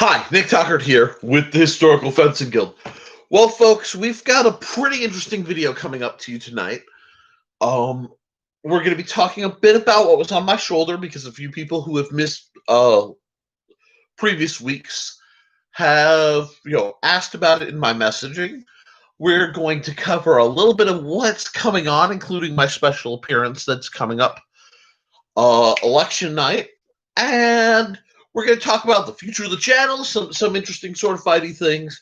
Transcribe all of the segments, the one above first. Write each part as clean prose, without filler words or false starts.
Hi, Nick Tuckert here with the Historical Fencing Guild. Well, folks, we've got a pretty interesting video coming up to you tonight. We're going to be talking a bit about what was on my shoulder because a few people who have missed previous weeks have, asked about it in my messaging. We're going to cover a little bit of what's coming on, including my special appearance that's coming up election night, and we're going to talk about the future of the channel, some interesting sword fighty things,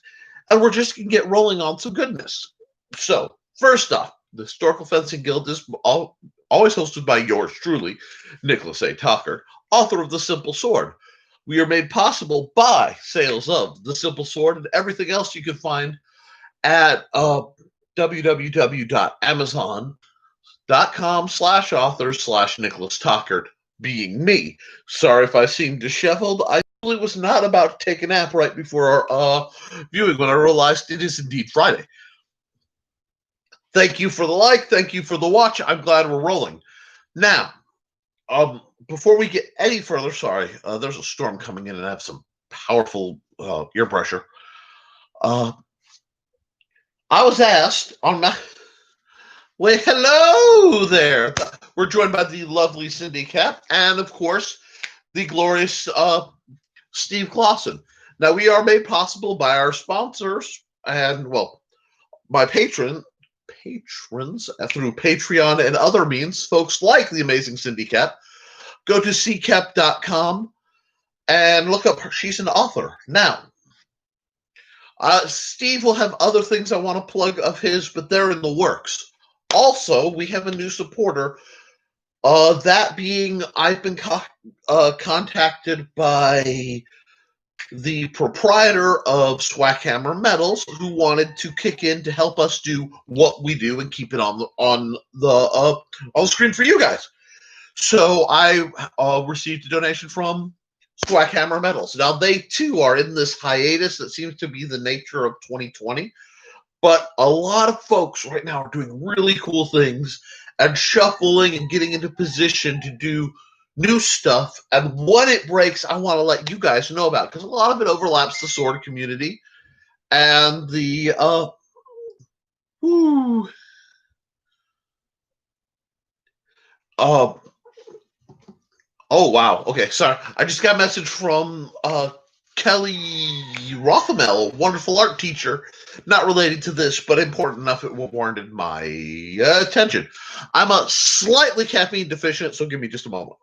and we're just going to get rolling on some goodness. So, first off, the Historical Fencing Guild is always hosted by yours truly, Nicholas A. Tucker, author of The Simple Sword. We are made possible by sales of The Simple Sword and everything else you can find at www.amazon.com/author/Nicholas Tuckert, being me. Sorry if I seem disheveled. I really was not about to take a nap right before our viewing when I realized it is indeed Friday. Thank you for the like. Thank you for the watch. I'm glad we're rolling. Now, before we get any further, sorry, there's a storm coming in and I have some powerful ear pressure. I was asked on my... Well, hello there. We're joined by the lovely Cindy Cap and, of course, the glorious Steve Clausen. Now, we are made possible by our sponsors and, well, my patrons through Patreon and other means, folks like the amazing Cindy Cap. Go to ccap.com and look up her. She's an author. Now, Steve will have other things I want to plug of his, but they're in the works. Also, we have a new supporter. That being, I've been contacted by the proprietor of Swackhammer Metals, who wanted to kick in to help us do what we do and keep it on the screen for you guys. So I received a donation from Swackhammer Metals. Now they too are in this hiatus that seems to be the nature of 2020. But a lot of folks right now are doing really cool things and shuffling and getting into position to do new stuff. And when it breaks, I want to let you guys know about it because a lot of it overlaps the sword community and the oh wow, okay, sorry. I just got a message from Kelly Rothamel, wonderful art teacher, not related to this, but important enough it warranted my attention. I'm a slightly caffeine deficient, so give me just a moment.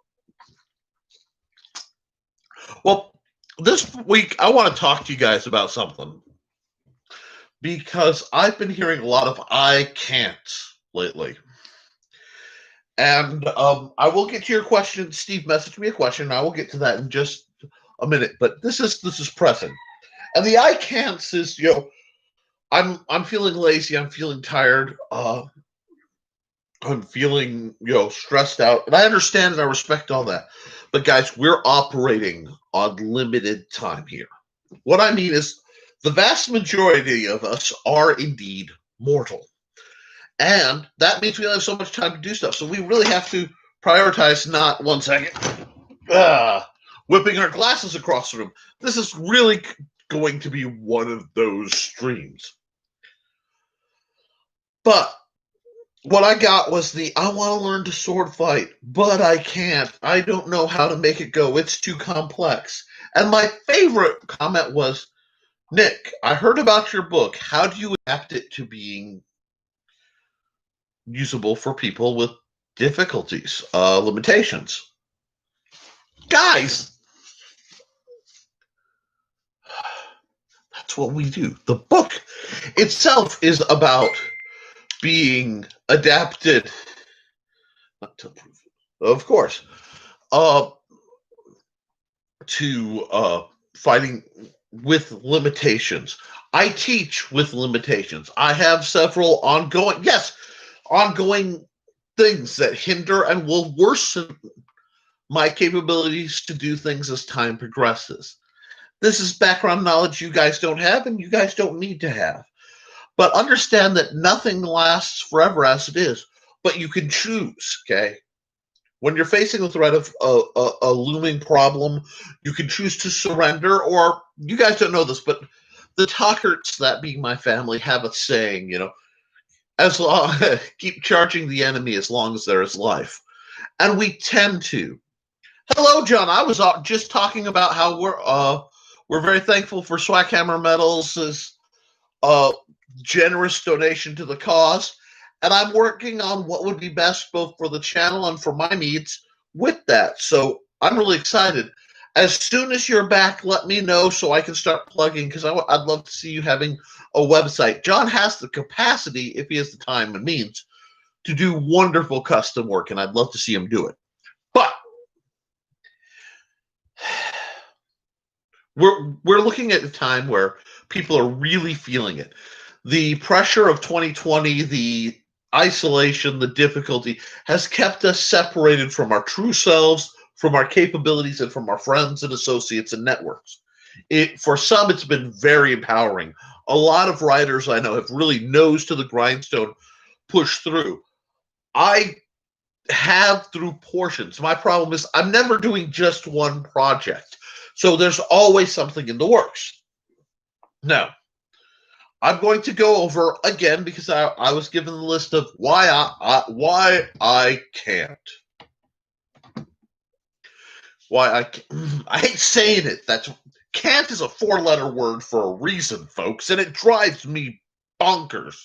Well, this week I want to talk to you guys about something because I've been hearing a lot of I can't lately. And I will get to your question. Steve messaged me a question, and I will get to that in just a minute. But this is pressing. And the I can'ts is, I'm feeling lazy, I'm feeling tired, I'm feeling, stressed out. And I understand and I respect all that. But guys, we're operating on limited time here. What I mean is the vast majority of us are indeed mortal. And that means we don't have so much time to do stuff. So we really have to prioritize not 1 second. Whipping our glasses across the room. This is really going to be one of those streams. But what I got was I want to learn to sword fight, but I can't. I don't know how to make it go. It's too complex. And my favorite comment was, Nick, I heard about your book. How do you adapt it to being usable for people with difficulties, limitations? Guys, that's what we do. The book itself is about being adapted, not to prove it, of course, to fighting with limitations. I teach with limitations. I have several ongoing things that hinder and will worsen my capabilities to do things as time progresses. This is background knowledge you guys don't have and you guys don't need to have. But understand that nothing lasts forever as it is, but you can choose, okay? When you're facing the threat of a looming problem, you can choose to surrender, or you guys don't know this, but the Tuckerts, that being my family, have a saying, as long keep charging the enemy as long as there is life, and we tend to. Hello, John. I was just talking about how we're very thankful for Swackhammer Metals' uh, generous donation to the cause, and I'm working on what would be best both for the channel and for my needs with that. So I'm really excited. As soon as you're back, let me know so I can start plugging, because I'd love to see you having a website. John has the capacity, if he has the time and means, to do wonderful custom work, and I'd love to see him do it. But we're looking at a time where people are really feeling it. The pressure of 2020, the isolation, the difficulty has kept us separated from our true selves, from our capabilities, and from our friends and associates and networks. For some, it's been very empowering. A lot of writers I know have really nose to the grindstone pushed through. I have through portions. My problem is I'm never doing just one project. So there's always something in the works. Now, I'm going to go over again, because I was given the list of why I can't. I hate saying it. Can't is a 4-letter word for a reason, folks, and it drives me bonkers.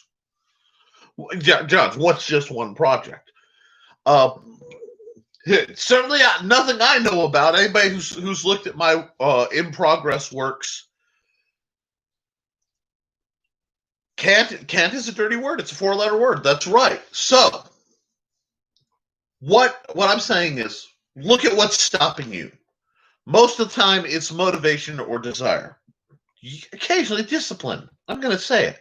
John, what's just one project? Certainly nothing I know about. Anybody who's looked at my in progress works, can't is a dirty word. It's a 4-letter word. That's right. So what I'm saying is, look at what's stopping you. Most of the time, it's motivation or desire. Occasionally, discipline. I'm going to say it.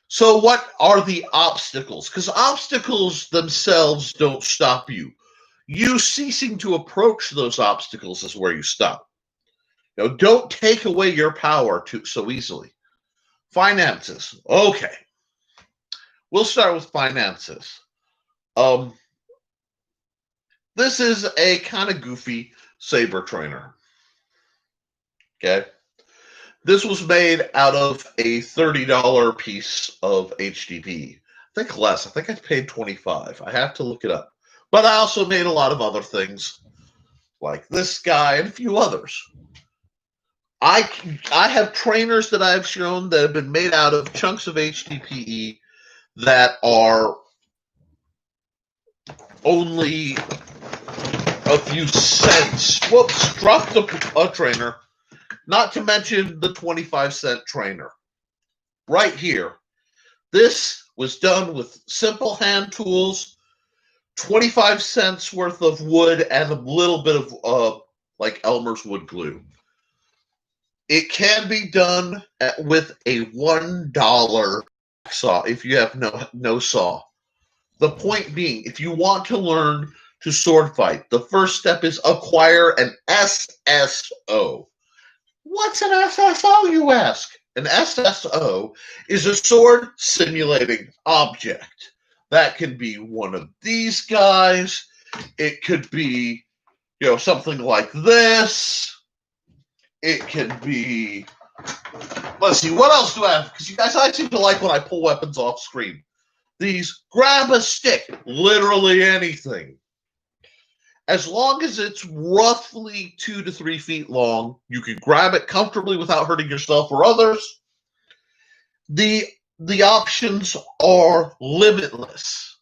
So what are the obstacles? Because obstacles themselves don't stop you. You ceasing to approach those obstacles is where you stop. Don't take away your power so easily. Finances. Okay. We'll start with finances. This is a kind of goofy saber trainer. Okay. This was made out of a $30 piece of HDP. I think less. I think I paid $25. I have to look it up. But I also made a lot of other things, like this guy and a few others. I have trainers that I've shown that have been made out of chunks of HDPE that are only a few cents. Whoops, dropped a trainer. Not to mention the 25-cent trainer. Right here. This was done with simple hand tools, 25 cents worth of wood, and a little bit of like Elmer's wood glue. It can be done with a $1 saw if you have no saw. The point being, if you want to learn to sword fight, the first step is acquire an SSO. What's an SSO, you ask? An SSO is a sword simulating object. That can be one of these guys. It could be, something like this. It can be, let's see, what else do I have? Because you guys, I seem to like when I pull weapons off screen. These, grab a stick, literally anything. As long as it's roughly 2 to 3 feet long, you can grab it comfortably without hurting yourself or others. The options are limitless.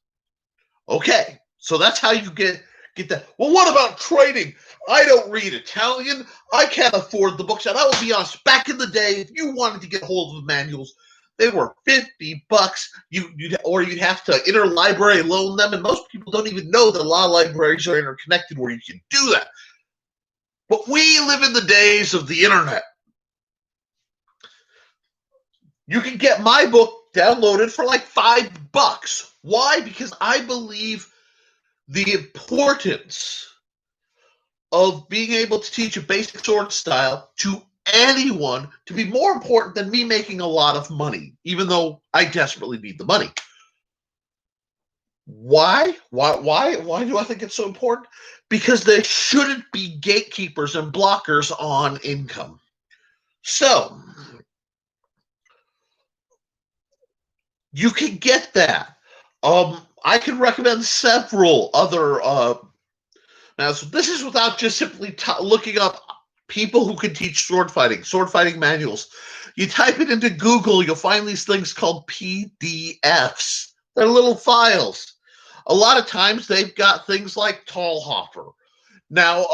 Okay, so that's how you get that. Well, what about trading? I don't read Italian. I can't afford the books. And I will be honest, back in the day, if you wanted to get hold of the manuals, they were $50. You'd have to interlibrary loan them, and most people don't even know that a lot of libraries are interconnected where you can do that. But we live in the days of the internet. You can get my book downloaded for like $5. Why? Because I believe the importance of being able to teach a basic sword style to anyone to be more important than me making a lot of money, even though I desperately need the money. Why? Why do I think it's so important? Because there shouldn't be gatekeepers and blockers on income. So you can get that. I can recommend several other. Now, so this is without just simply looking up people who can teach sword fighting manuals. You type it into Google, you'll find these things called PDFs. They're little files. A lot of times they've got things like Tallhofer. Now,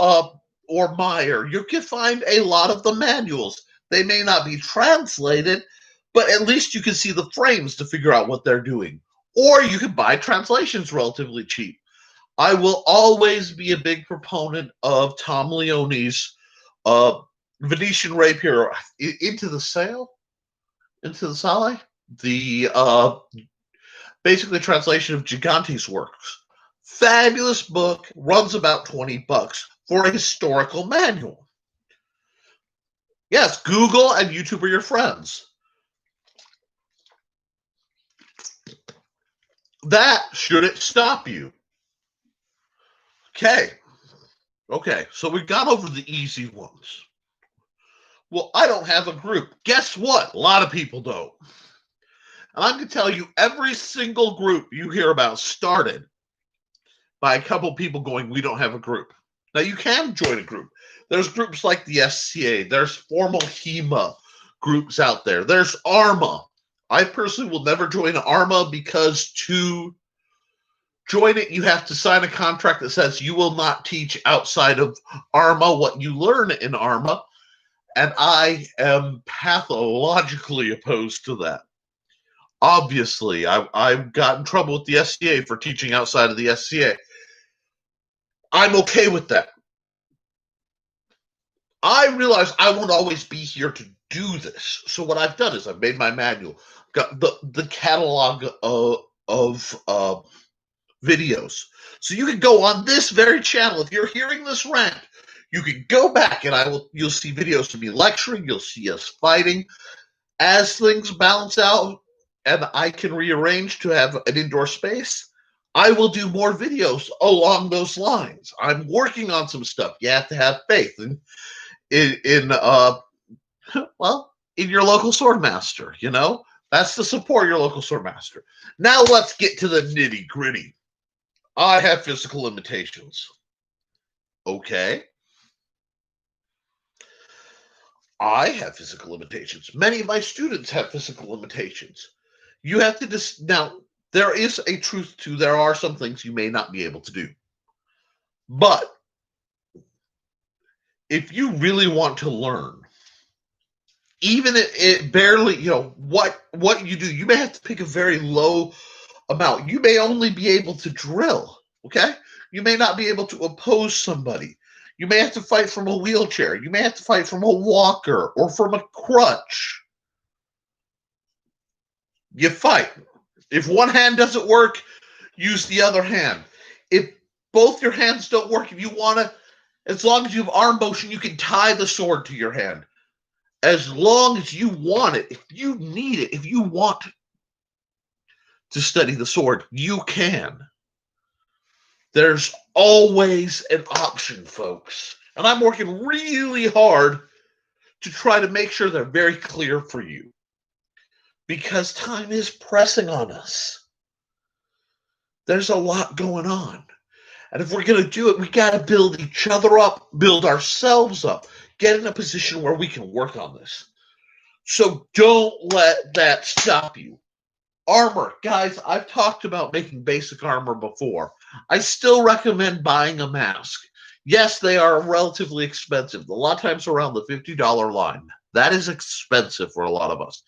or Meyer. You can find a lot of the manuals. They may not be translated, but at least you can see the frames to figure out what they're doing. Or you can buy translations relatively cheap. I will always be a big proponent of Tom Leone's Venetian Rapier into the Sale, into the Sale, the basically translation of Gigante's works. Fabulous book, runs about $20 for a historical manual. Yes, Google and YouTube are your friends. That shouldn't stop you. Okay, so we got over the easy ones. Well, I don't have a group. Guess what? A lot of people don't. And I'm going to tell you, every single group you hear about started by a couple people going, we don't have a group. Now, you can join a group. There's groups like the SCA. There's formal HEMA groups out there. There's ARMA. I personally will never join ARMA because to join it, you have to sign a contract that says you will not teach outside of ARMA what you learn in ARMA. And I am pathologically opposed to that. Obviously, I've got in trouble with the SCA for teaching outside of the SCA. I'm okay with that. I realize I won't always be here to do this. So what I've done is I've made my manual, got the catalog of videos. So you can go on this very channel. If you're hearing this rant, you can go back and you'll see videos of me lecturing, you'll see us fighting. As things balance out and I can rearrange to have an indoor space, I will do more videos along those lines. I'm working on some stuff. You have to have faith in well, in your local sword master, you know? That's to support your local sword master. Now let's get to the nitty gritty. I have physical limitations. Okay. I have physical limitations. Many of my students have physical limitations. You have to now, there is a truth to there are some things you may not be able to do. But if you really want to learn, even it barely, what you do, you may have to pick a very low amount. You may only be able to drill, okay? You may not be able to oppose somebody. You may have to fight from a wheelchair. You may have to fight from a walker or from a crutch. You fight. If one hand doesn't work, use the other hand. If both your hands don't work, if you want to, as long as you have arm motion, you can tie the sword to your hand. As long as you want it, if you need it, if you want to study the sword, you can. There's always an option, folks. And I'm working really hard to try to make sure they're very clear for you. Because time is pressing on us. There's a lot going on. And if we're going to do it, we got to build each other up, build ourselves up, get in a position where we can work on this. So don't let that stop you. Armor. Guys, I've talked about making basic armor before. I still recommend buying a mask. Yes, they are relatively expensive. A lot of times around the $50 line. That is expensive for a lot of us.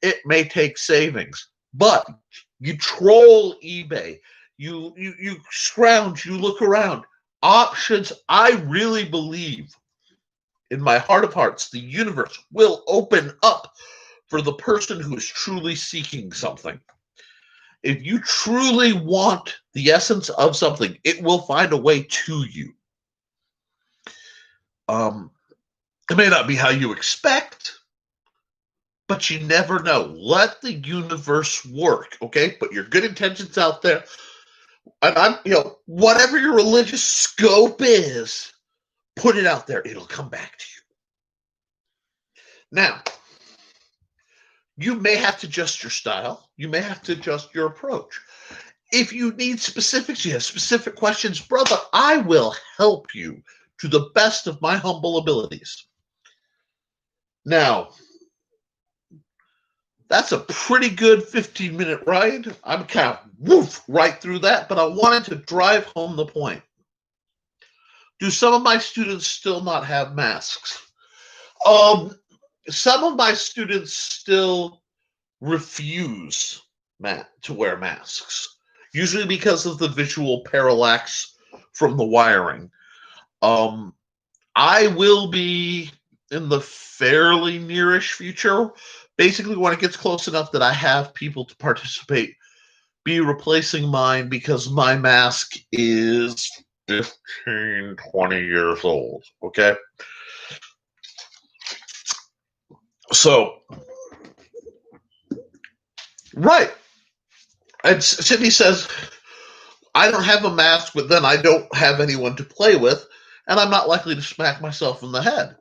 It may take savings, but you troll eBay. You scrounge, you look around. Options, I really believe, in my heart of hearts, the universe will open up for the person who is truly seeking something. If you truly want the essence of something, it will find a way to you. It may not be how you expect, but you never know. Let the universe work, okay? Put your good intentions out there. And whatever your religious scope is, put it out there. It'll come back to you. Now, you may have to adjust your style. You may have to adjust your approach. If you need specifics, you have specific questions, brother, I will help you to the best of my humble abilities. Now, that's a pretty good 15-minute ride. I'm kind of right through that, but I wanted to drive home the point. Do some of my students still not have masks? Some of my students still refuse to wear masks, usually because of the visual parallax from the wiring. I will be in the fairly nearish future, basically when it gets close enough that I have people to participate, be replacing mine because my mask is 15, 20 years old, okay? So, right. And Sydney says, I don't have a mask, but then I don't have anyone to play with, and I'm not likely to smack myself in the head.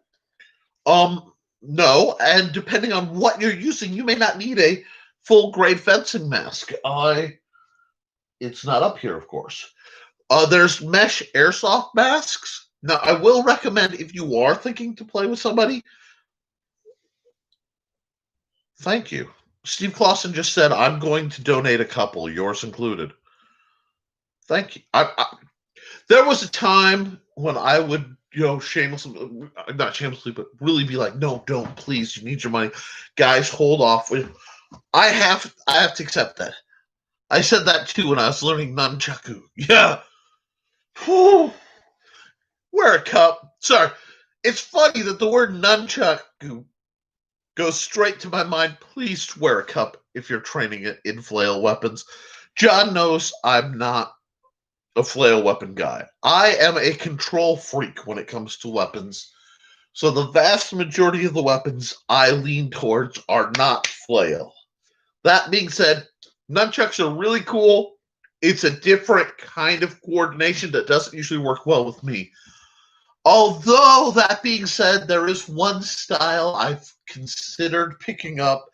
No, and depending on what you're using, you may not need a full-grade fencing mask. It's not up here, of course. There's mesh airsoft masks. Now, I will recommend if you are thinking to play with somebody. Thank you. Steve Clausen just said, I'm going to donate a couple, yours included. Thank you. There was a time when I would, shamelessly, not shamelessly, but really be like, no, don't, please, you need your money. Guys, hold off. I have to accept that. I said that too when I was learning nunchaku. Yeah. Whew. Wear a cup. Sorry. It's funny that the word nunchaku goes straight to my mind. Please wear a cup if you're training in flail weapons. John knows I'm not a flail weapon guy. I am a control freak when it comes to weapons. So the vast majority of the weapons I lean towards are not flail. That being said, nunchucks are really cool. It's a different kind of coordination that doesn't usually work well with me. Although, that being said, there is one style I've considered picking up,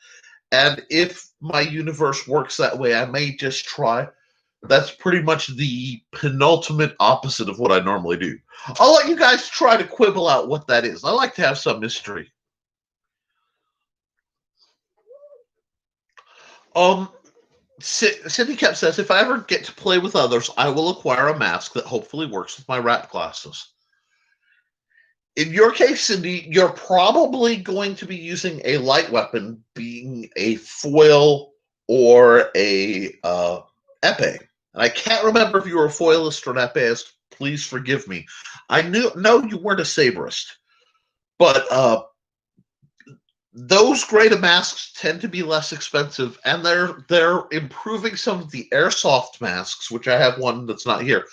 and if my universe works that way, I may just try. That's pretty much the penultimate opposite of what I normally do. I'll let you guys try to quibble out what that is. I like to have some mystery. Cindy Cap says, if I ever get to play with others, I will acquire a mask that hopefully works with my rat glasses. In your case, Cindy, you're probably going to be using a light weapon, being a foil or a epee. And I can't remember if you were a foilist or an epeist. Please forgive me. I know you weren't a saberist, but those grade of masks tend to be less expensive, and they're improving some of the airsoft masks, which I have one that's not here,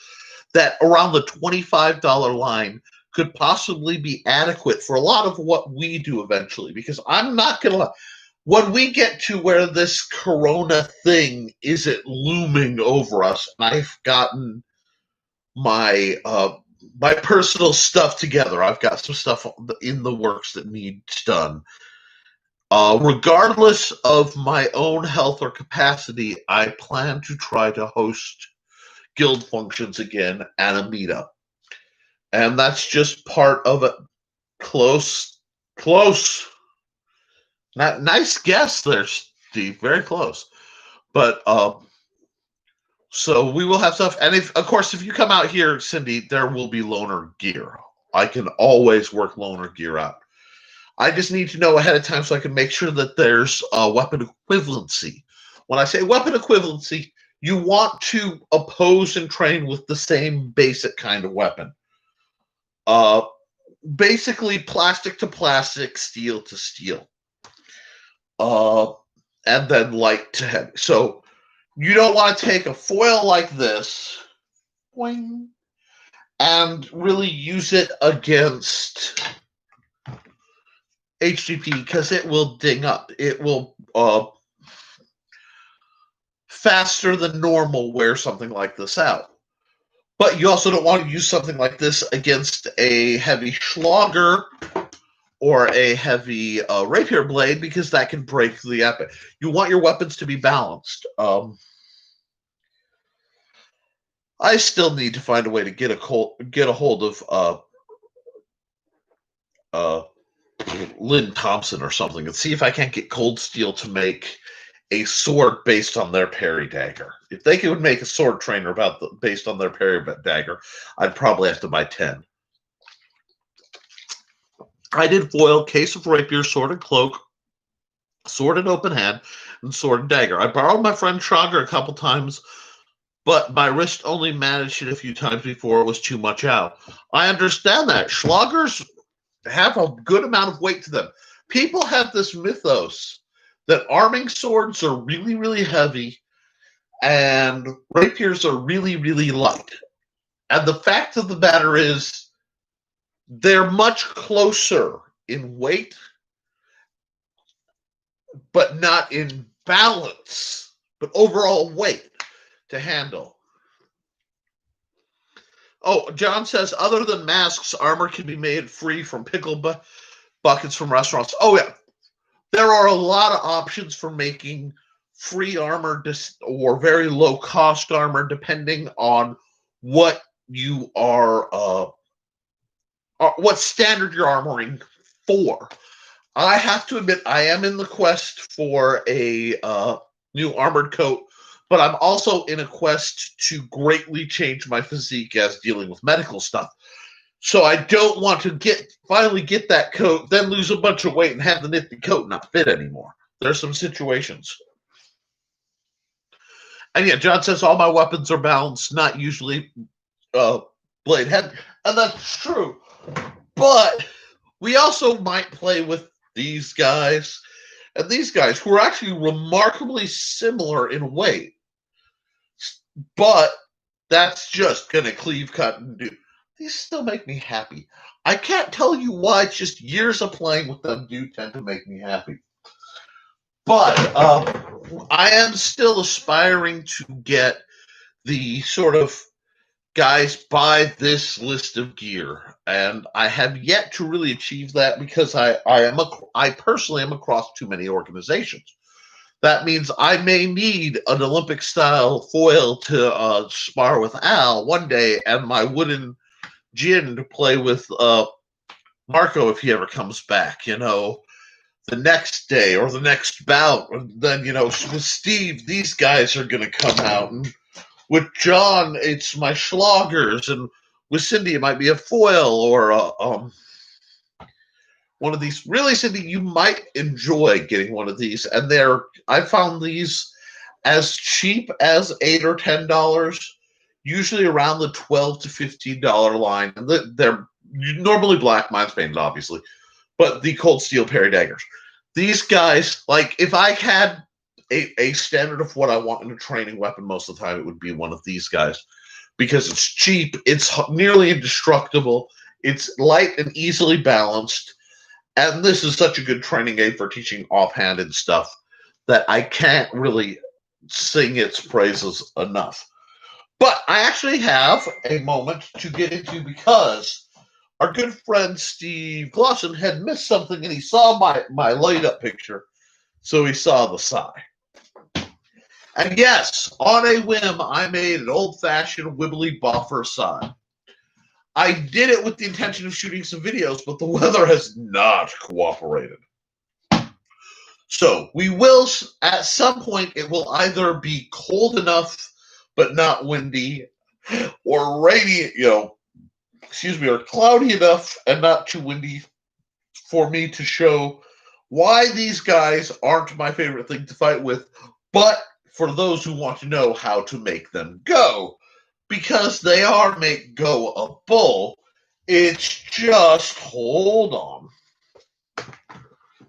that around the $25 line could possibly be adequate for a lot of what we do eventually. Because I'm not going to lie, when we get to where this corona thing isn't looming over us, and I've gotten my my personal stuff together, I've got some stuff in the works that needs done. Regardless of my own health or capacity, I plan to try to host guild functions again and a meetup. And that's just part of it. Close. Nice guess there, Steve. Very close. But so we will have stuff. And if you come out here, Cindy, there will be loaner gear. I can always work loaner gear out. I just need to know ahead of time so I can make sure that there's weapon equivalency. When I say weapon equivalency, you want to oppose and train with the same basic kind of weapon. Basically plastic to plastic, steel to steel. And then light to heavy. So you don't want to take a foil like this boing, and really use it against HGP because it will ding up. It will faster than normal wear something like this out. But you also don't want to use something like this against a heavy Schlogger or a heavy rapier blade, because that can break the epic. You want your weapons to be balanced. I still need to find a way to get a hold of Lynn Thompson or something and see if I can't get Cold Steel to make a sword based on their parry dagger. If they could make a sword trainer based on their parry dagger, I'd probably have to buy 10. I did foil, case of rapier, sword and cloak, sword and open hand, and sword and dagger. I borrowed my friend Schlager a couple times, but my wrist only managed it a few times before it was too much out. I understand that. Schlagers have a good amount of weight to them. People have this mythos that arming swords are really, really heavy and rapiers are really, really light. And the fact of the matter is they're much closer in weight, but not in balance, but overall weight to handle. Oh, John says, other than masks, armor can be made free from pickle buckets from restaurants. Oh, yeah. There are a lot of options for making free armor or very low-cost armor, depending on what you are, what standard you're armoring for. I have to admit, I am in the quest for a new armored coat, but I'm also in a quest to greatly change my physique as dealing with medical stuff. So I don't want to finally get that coat, then lose a bunch of weight and have the nifty coat not fit anymore. There's some situations. And yeah, John says all my weapons are balanced, not usually blade head. And that's true. But we also might play with these guys and these guys who are actually remarkably similar in weight. But that's just going to cleave, cut, and do. These still make me happy. I can't tell you why. It's just years of playing with them do tend to make me happy. But I am still aspiring to get the sort of guys buy this list of gear, and I have yet to really achieve that because I personally am across too many organizations. That means I may need an Olympic-style foil to spar with Al one day, and my wooden gin to play with Marco if he ever comes back, the next day or the next bout. And then, with Steve, these guys are going to come out. And with John, it's my Schloggers. And with Cindy, it might be a foil or one of these. Really, Cindy, you might enjoy getting one of these. And I found these as cheap as $8 or $10. Usually around the $12 to $15 line. And they're normally black, mine's painted, obviously, but the Cold Steel parry daggers. These guys, like, if I had a standard of what I want in a training weapon most of the time, it would be one of these guys. Because it's cheap, it's nearly indestructible, it's light and easily balanced, and this is such a good training aid for teaching offhanded stuff that I can't really sing its praises enough. But I actually have a moment to get into because our good friend Steve Glosson had missed something and he saw my laid-up picture, so he saw the sigh. And yes, on a whim, I made an old-fashioned wibbly boffer sign. I did it with the intention of shooting some videos, but the weather has not cooperated. So we will, at some point, it will either be cold enough but not windy, or rainy, or cloudy enough and not too windy for me to show why these guys aren't my favorite thing to fight with, but for those who want to know how to make them go, because they are make go a bull. It's just, hold on.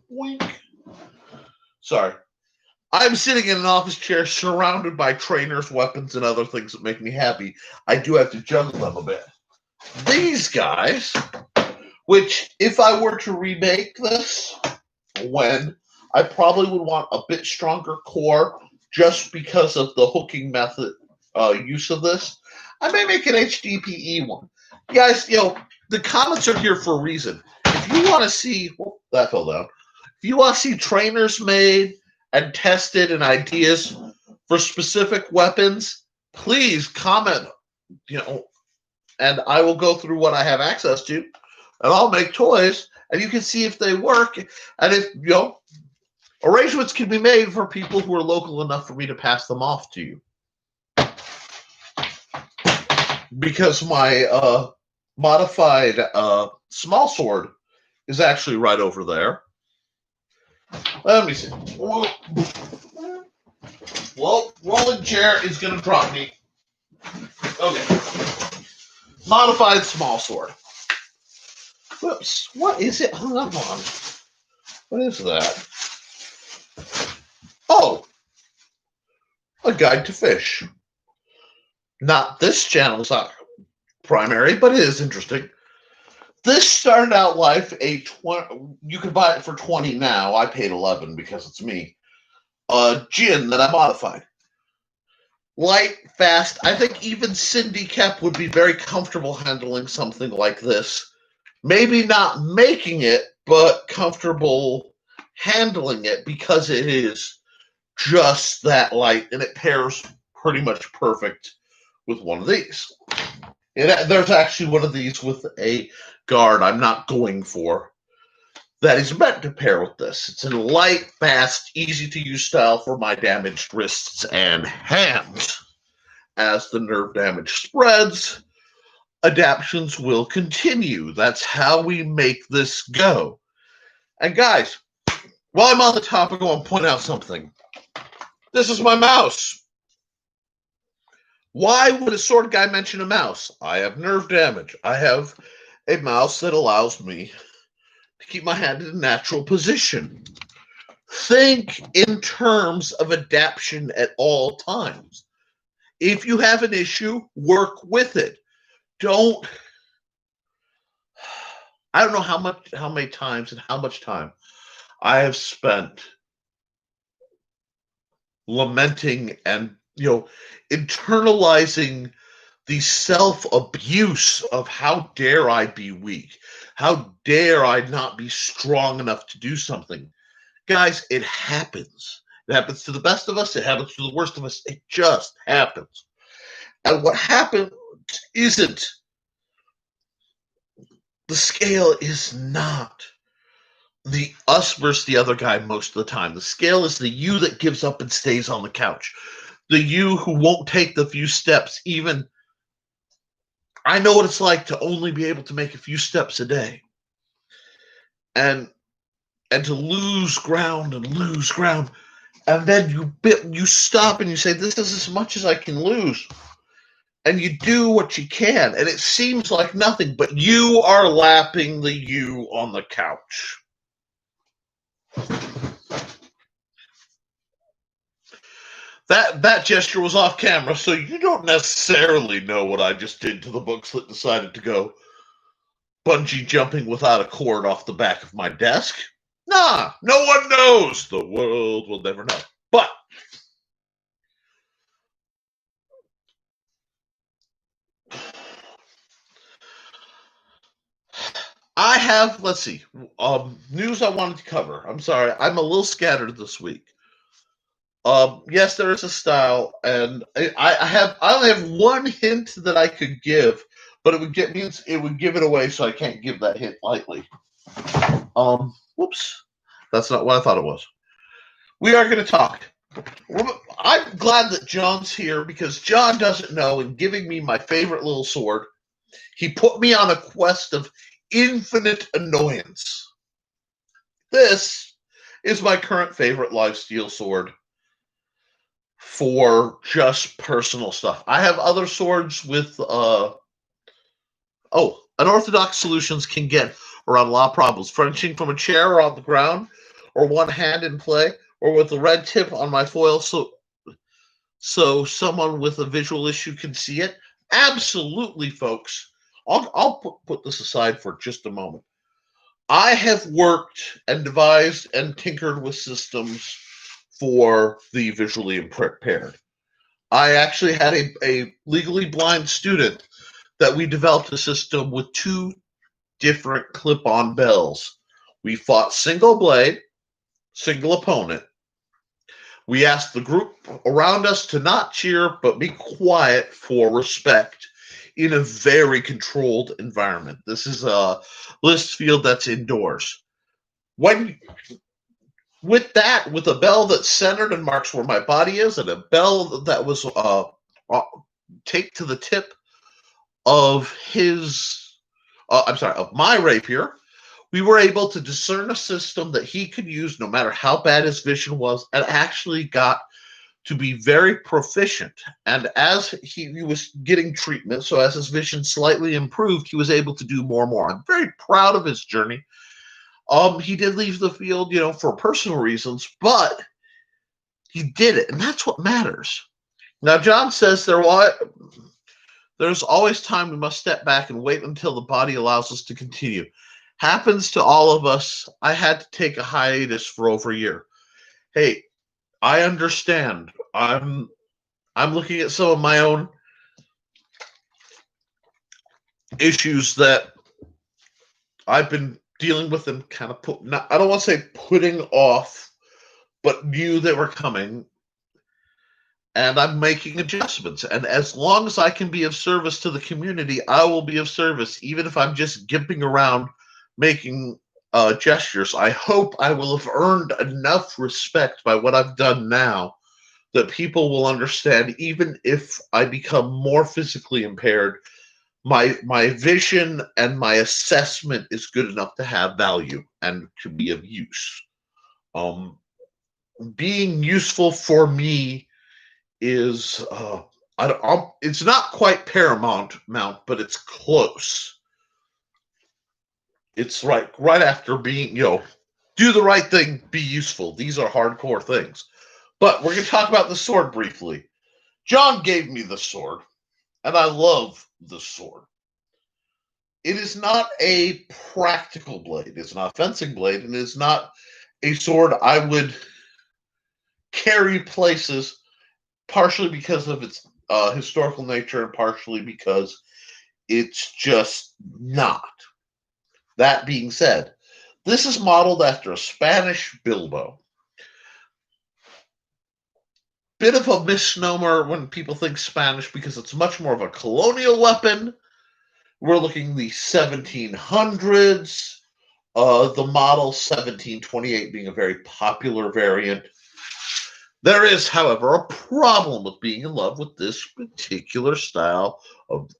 Wink. Sorry. I'm sitting in an office chair surrounded by trainers, weapons, and other things that make me happy. I do have to juggle them a bit. These guys, which if I were to remake this, I probably would want a bit stronger core just because of the hooking method use of this. I may make an HDPE one. Guys, the comments are here for a reason. If you want to see, that fell down. If you want to see trainers made and tested and ideas for specific weapons, please comment, and I will go through what I have access to, and I'll make toys, and you can see if they work, and if, arrangements can be made for people who are local enough for me to pass them off to you. Because my modified small sword is actually right over there. Let me see. Well, rolling chair is going to drop me. Okay. Modified small sword. Whoops. What is it hung up on? What is that? Oh. A guide to fish. Not this channel's primary, but it is interesting. This started out life you could buy it for 20 now. I paid 11 because it's me. Gin that I modified. Light, fast. I think even Cindy Kep would be very comfortable handling something like this. Maybe not making it, but comfortable handling it because it is just that light, and it pairs pretty much perfect with one of these. There's actually one of these with a guard I'm not going for that is meant to pair with this. It's a light, fast, easy-to-use style for my damaged wrists and hands. As the nerve damage spreads, adaptions will continue. That's how we make this go. And guys, while I'm on the topic, I want to point out something. This is my mouse. Why would a sword guy mention a mouse? I have nerve damage. I have a mouse that allows me to keep my hand in a natural position. Think in terms of adaptation at all times. If you have an issue, work with it. I don't know how many times and how much time I have spent lamenting and internalizing the self-abuse of how dare I be weak? How dare I not be strong enough to do something? Guys, it happens. It happens to the best of us. It happens to the worst of us. It just happens. And what happens isn't, the scale is not the us versus the other guy most of the time. The scale is the you that gives up and stays on the couch. The you who won't take the few steps even. I know what it's like to only be able to make a few steps a day. And to lose ground and lose ground. And then you stop and you say, this is as much as I can lose. And you do what you can. And it seems like nothing, but you are lapping the you on the couch. That gesture was off camera, so you don't necessarily know what I just did to the books that decided to go bungee jumping without a cord off the back of my desk. Nah, no one knows. The world will never know. But I have, let's see, news I wanted to cover. I'm sorry, I'm a little scattered this week. Yes, there is a style, and I only have one hint that I could give, but it would give it away, so I can't give that hint lightly. Whoops, that's not what I thought it was. We are going to talk. I'm glad that John's here because John doesn't know, in giving me my favorite little sword, he put me on a quest of infinite annoyance. This is my current favorite lifesteal sword for just personal stuff. I have other swords with unorthodox solutions can get around a lot of problems. Frenching from a chair or on the ground, or one hand in play, or with the red tip on my foil so someone with a visual issue can see it. Absolutely, folks. I'll put this aside for just a moment. I have worked and devised and tinkered with systems for the visually impaired. I actually had a legally blind student that we developed a system with two different clip-on bells. We fought single blade, single opponent. We asked the group around us to not cheer, but be quiet for respect in a very controlled environment. This is a list field that's indoors. When with that, with a bell that's centered and marks where my body is, and a bell that was taped to the tip of of my rapier, we were able to discern a system that he could use no matter how bad his vision was, and actually got to be very proficient. And as he was getting treatment, so as his vision slightly improved, he was able to do more and more. I'm very proud of his journey. He did leave the field, for personal reasons, but he did it, and that's what matters. Now, John says there's always time we must step back and wait until the body allows us to continue. Happens to all of us. I had to take a hiatus for over a year. Hey, I understand. I'm looking at some of my own issues that I've been dealing with and kind of I don't want to say putting off, but knew they were coming. And I'm making adjustments. And as long as I can be of service to the community, I will be of service, even if I'm just gimping around making gestures. I hope I will have earned enough respect by what I've done now that people will understand, even if I become more physically impaired, my vision and my assessment is good enough to have value and to be of use. Being useful for me is it's not quite paramount, but it's close. It's right after being, do the right thing, be useful. These are hardcore things. But we're going to talk about the sword briefly. John gave me the sword, and I love the sword. It is not a practical blade. It's not a fencing blade, and it's not a sword I would carry places, partially because of its historical nature and partially because it's just not. That being said, this is modeled after a Spanish bilbo. Bit of a misnomer when people think Spanish because it's much more of a colonial weapon. We're looking the 1700s, the model 1728 being a very popular variant. There is, however, a problem with being in love with this particular style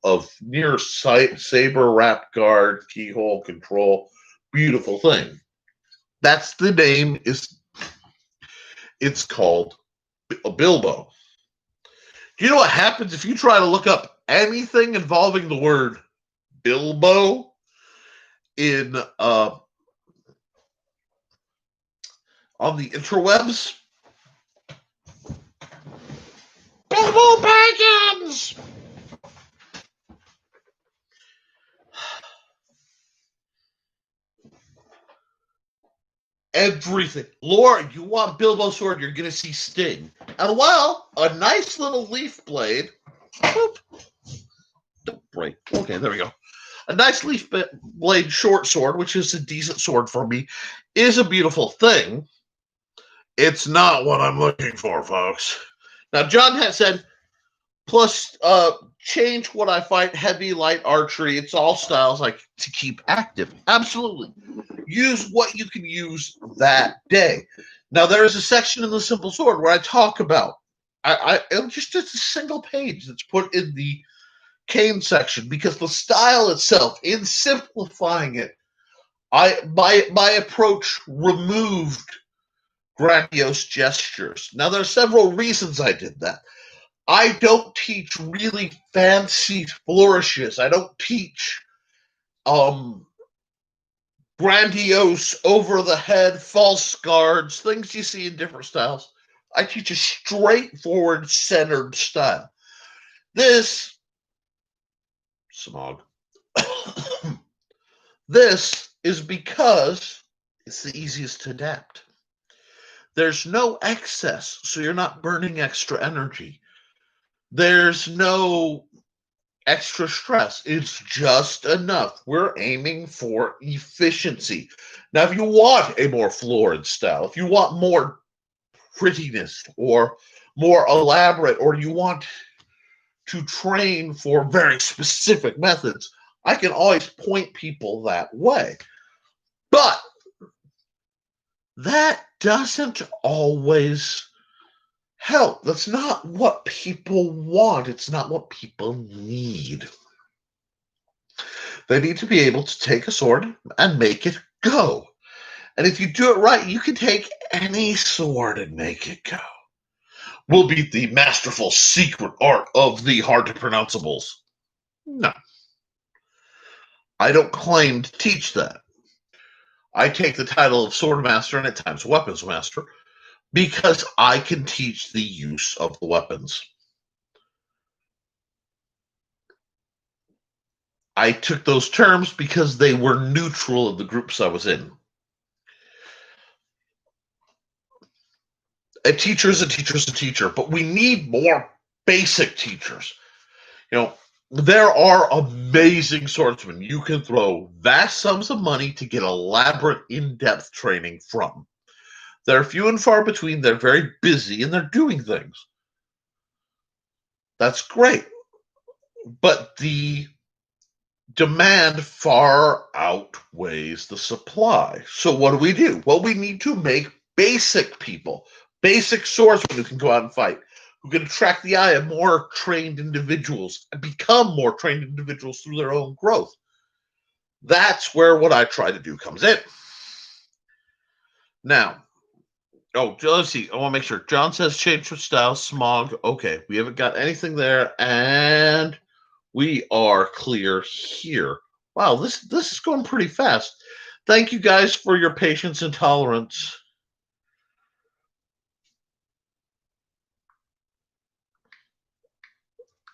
of near sight saber wrap guard keyhole control. Beautiful thing. That's the name. It's called a bilbo. Do you know what happens if you try to look up anything involving the word bilbo in on the interwebs? Bilbo Baggins! Everything. Laura, you want Bilbo sword, you're going to see Sting. And well, a nice little leaf blade. Whoop. Don't break. Okay, there we go. A nice leaf blade short sword, which is a decent sword for me, is a beautiful thing. It's not what I'm looking for, folks. Now, John had said, plus change what I fight, heavy, light, archery. It's all styles like to keep active. Absolutely. Use what you can use that day. Now, there is a section in the Simple Sword where I talk about, it's just a single page that's put in the cane section because the style itself, in simplifying it, my approach removed grandiose gestures. Now, there are several reasons I did that. I don't teach really fancy flourishes. I don't teach grandiose, over-the-head, false guards, things you see in different styles. I teach a straightforward, centered style. This, smog, this is because it's the easiest to adapt. There's no excess, so you're not burning extra energy. There's no extra stress. It's just enough. We're aiming for efficiency. Now, if you want a more florid style, if you want more prettiness or more elaborate, or you want to train for very specific methods, I can always point people that way. But that doesn't always help. That's not what people want. It's not what people need. They need to be able to take a sword and make it go. And if you do it right, you can take any sword and make it go. Will be the masterful secret art of the hard to pronounceables. No. I don't claim to teach that. I take the title of sword master and at times weapons master because I can teach the use of the weapons. I took those terms because they were neutral of the groups I was in. A teacher is a teacher is a teacher, but we need more basic teachers. You know, there are amazing swordsmen you can throw vast sums of money to get elaborate, in-depth training from. They're few and far between. They're very busy and they're doing things. That's great. But the demand far outweighs the supply. So what do? Well, we need to make basic people, basic swordsmen who can go out and fight, who can attract the eye of more trained individuals and become more trained individuals through their own growth. That's where what I try to do comes in. Now, let's see. I want to make sure. John says change for style, smog. Okay, we haven't got anything there, and we are clear here. Wow, this is going pretty fast. Thank you guys for your patience and tolerance.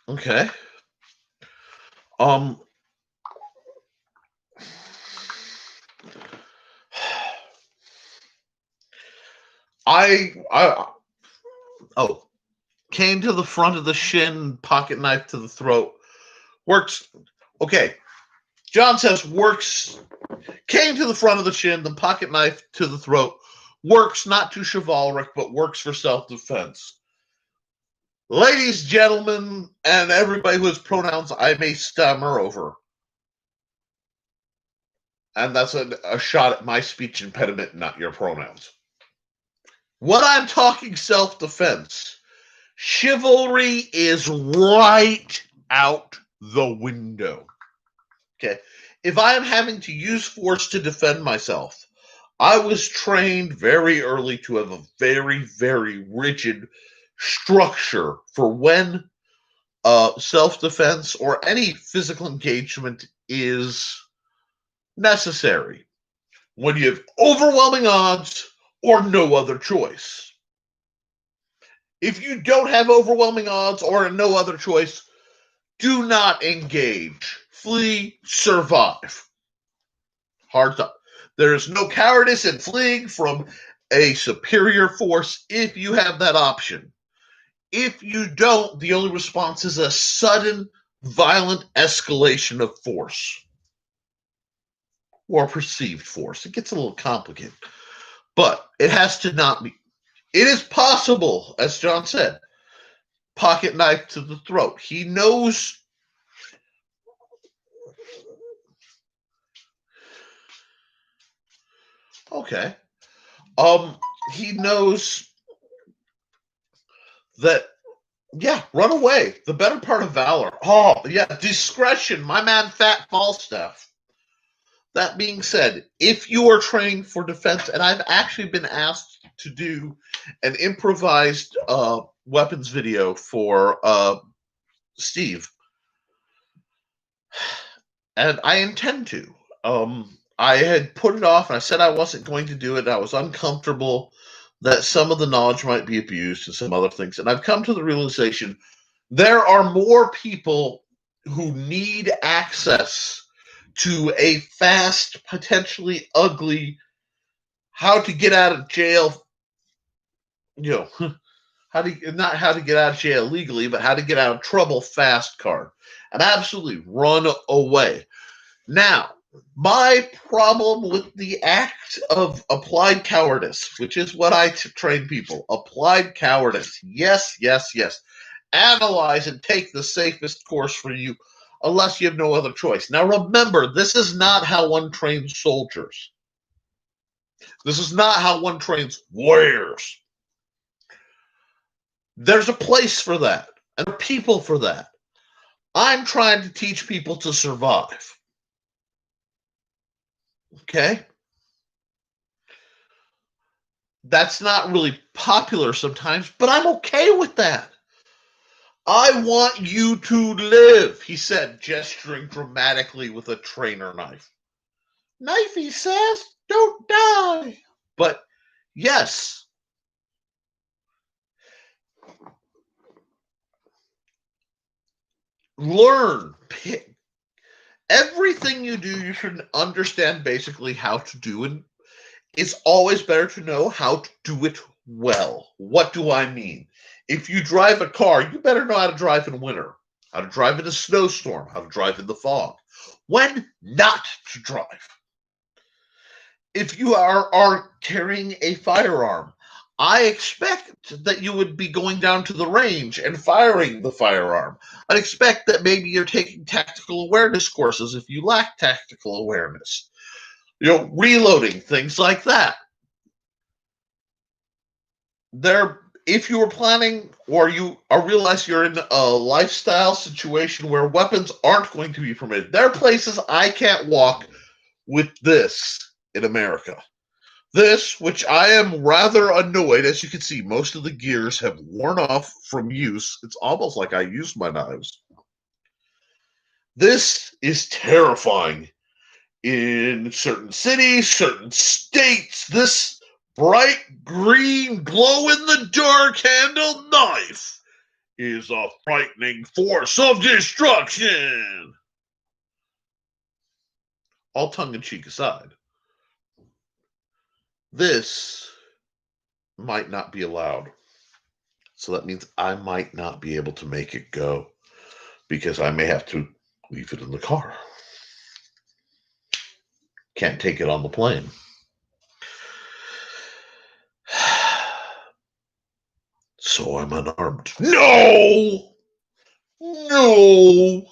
Okay. Cane to the front of the shin, pocket knife to the throat. Works. Okay. John says works. Cane to the front of the shin, the pocket knife to the throat. Works not too chivalric, but works for self-defense. Ladies, gentlemen, and everybody who has pronouns I may stammer over. And that's a shot at my speech impediment, not your pronouns. What I'm talking self-defense. Chivalry is right out the window. Okay. If I am having to use force to defend myself, I was trained very early to have a very, very rigid structure for when self-defense or any physical engagement is necessary. When you have overwhelming odds or no other choice. If you don't have overwhelming odds or no other choice, do not engage. Flee, survive. Hard stop. There is no cowardice in fleeing from a superior force if you have that option. If you don't, the only response is a sudden, violent escalation of force. Or perceived force. It gets a little complicated. But it has to not be. It is possible, as John said, pocket knife to the throat. He knows. Okay. He knows that, yeah, run away. The better part of valor. Oh, yeah, discretion. My man, Fat Falstaff. That being said, if you are trained for defense, and I've actually been asked to do an improvised weapons video for Steve, and I intend to. I had put it off, and I said I wasn't going to do it. I was uncomfortable that some of the knowledge might be abused and some other things. And I've come to the realization there are more people who need access to a fast, potentially ugly, how to get out of jail you know, not how to get out of jail legally, but how to get out of trouble fast card, and absolutely run away. Now, my problem with the act of applied cowardice, which is what I train people, applied cowardice. Yes, yes, yes. Analyze and take the safest course for you unless you have no other choice. Now remember, this is not how one trains soldiers. This is not how one trains warriors. There's a place for that, and there are people for that. I'm trying to teach people to survive. Okay? That's not really popular sometimes, but I'm okay with that. I want you to live, he said, gesturing dramatically with a trainer knife. Knife, he says, don't die. But yes, learn. Everything you do, you should understand basically how to do, and it's always better to know how to do it well. What do I mean? If you drive a car, you better know how to drive in winter, how to drive in a snowstorm, how to drive in the fog, when not to drive. If you are carrying a firearm, I expect that you would be going down to the range and firing the firearm. I'd expect that maybe you're taking tactical awareness courses if you lack tactical awareness. Reloading, things like that. If you were planning or you realize you're in a lifestyle situation where weapons aren't going to be permitted, there are places I can't walk with this in America. This, which I am rather annoyed, as you can see, most of the gears have worn off from use. It's almost like I used my knives. This is terrifying in certain cities, certain states. This bright green glow-in-the-dark handled knife is a frightening force of destruction. All tongue-in-cheek aside, this might not be allowed. So that means I might not be able to make it go because I may have to leave it in the car. Can't take it on the plane. So I'm unarmed. No! No!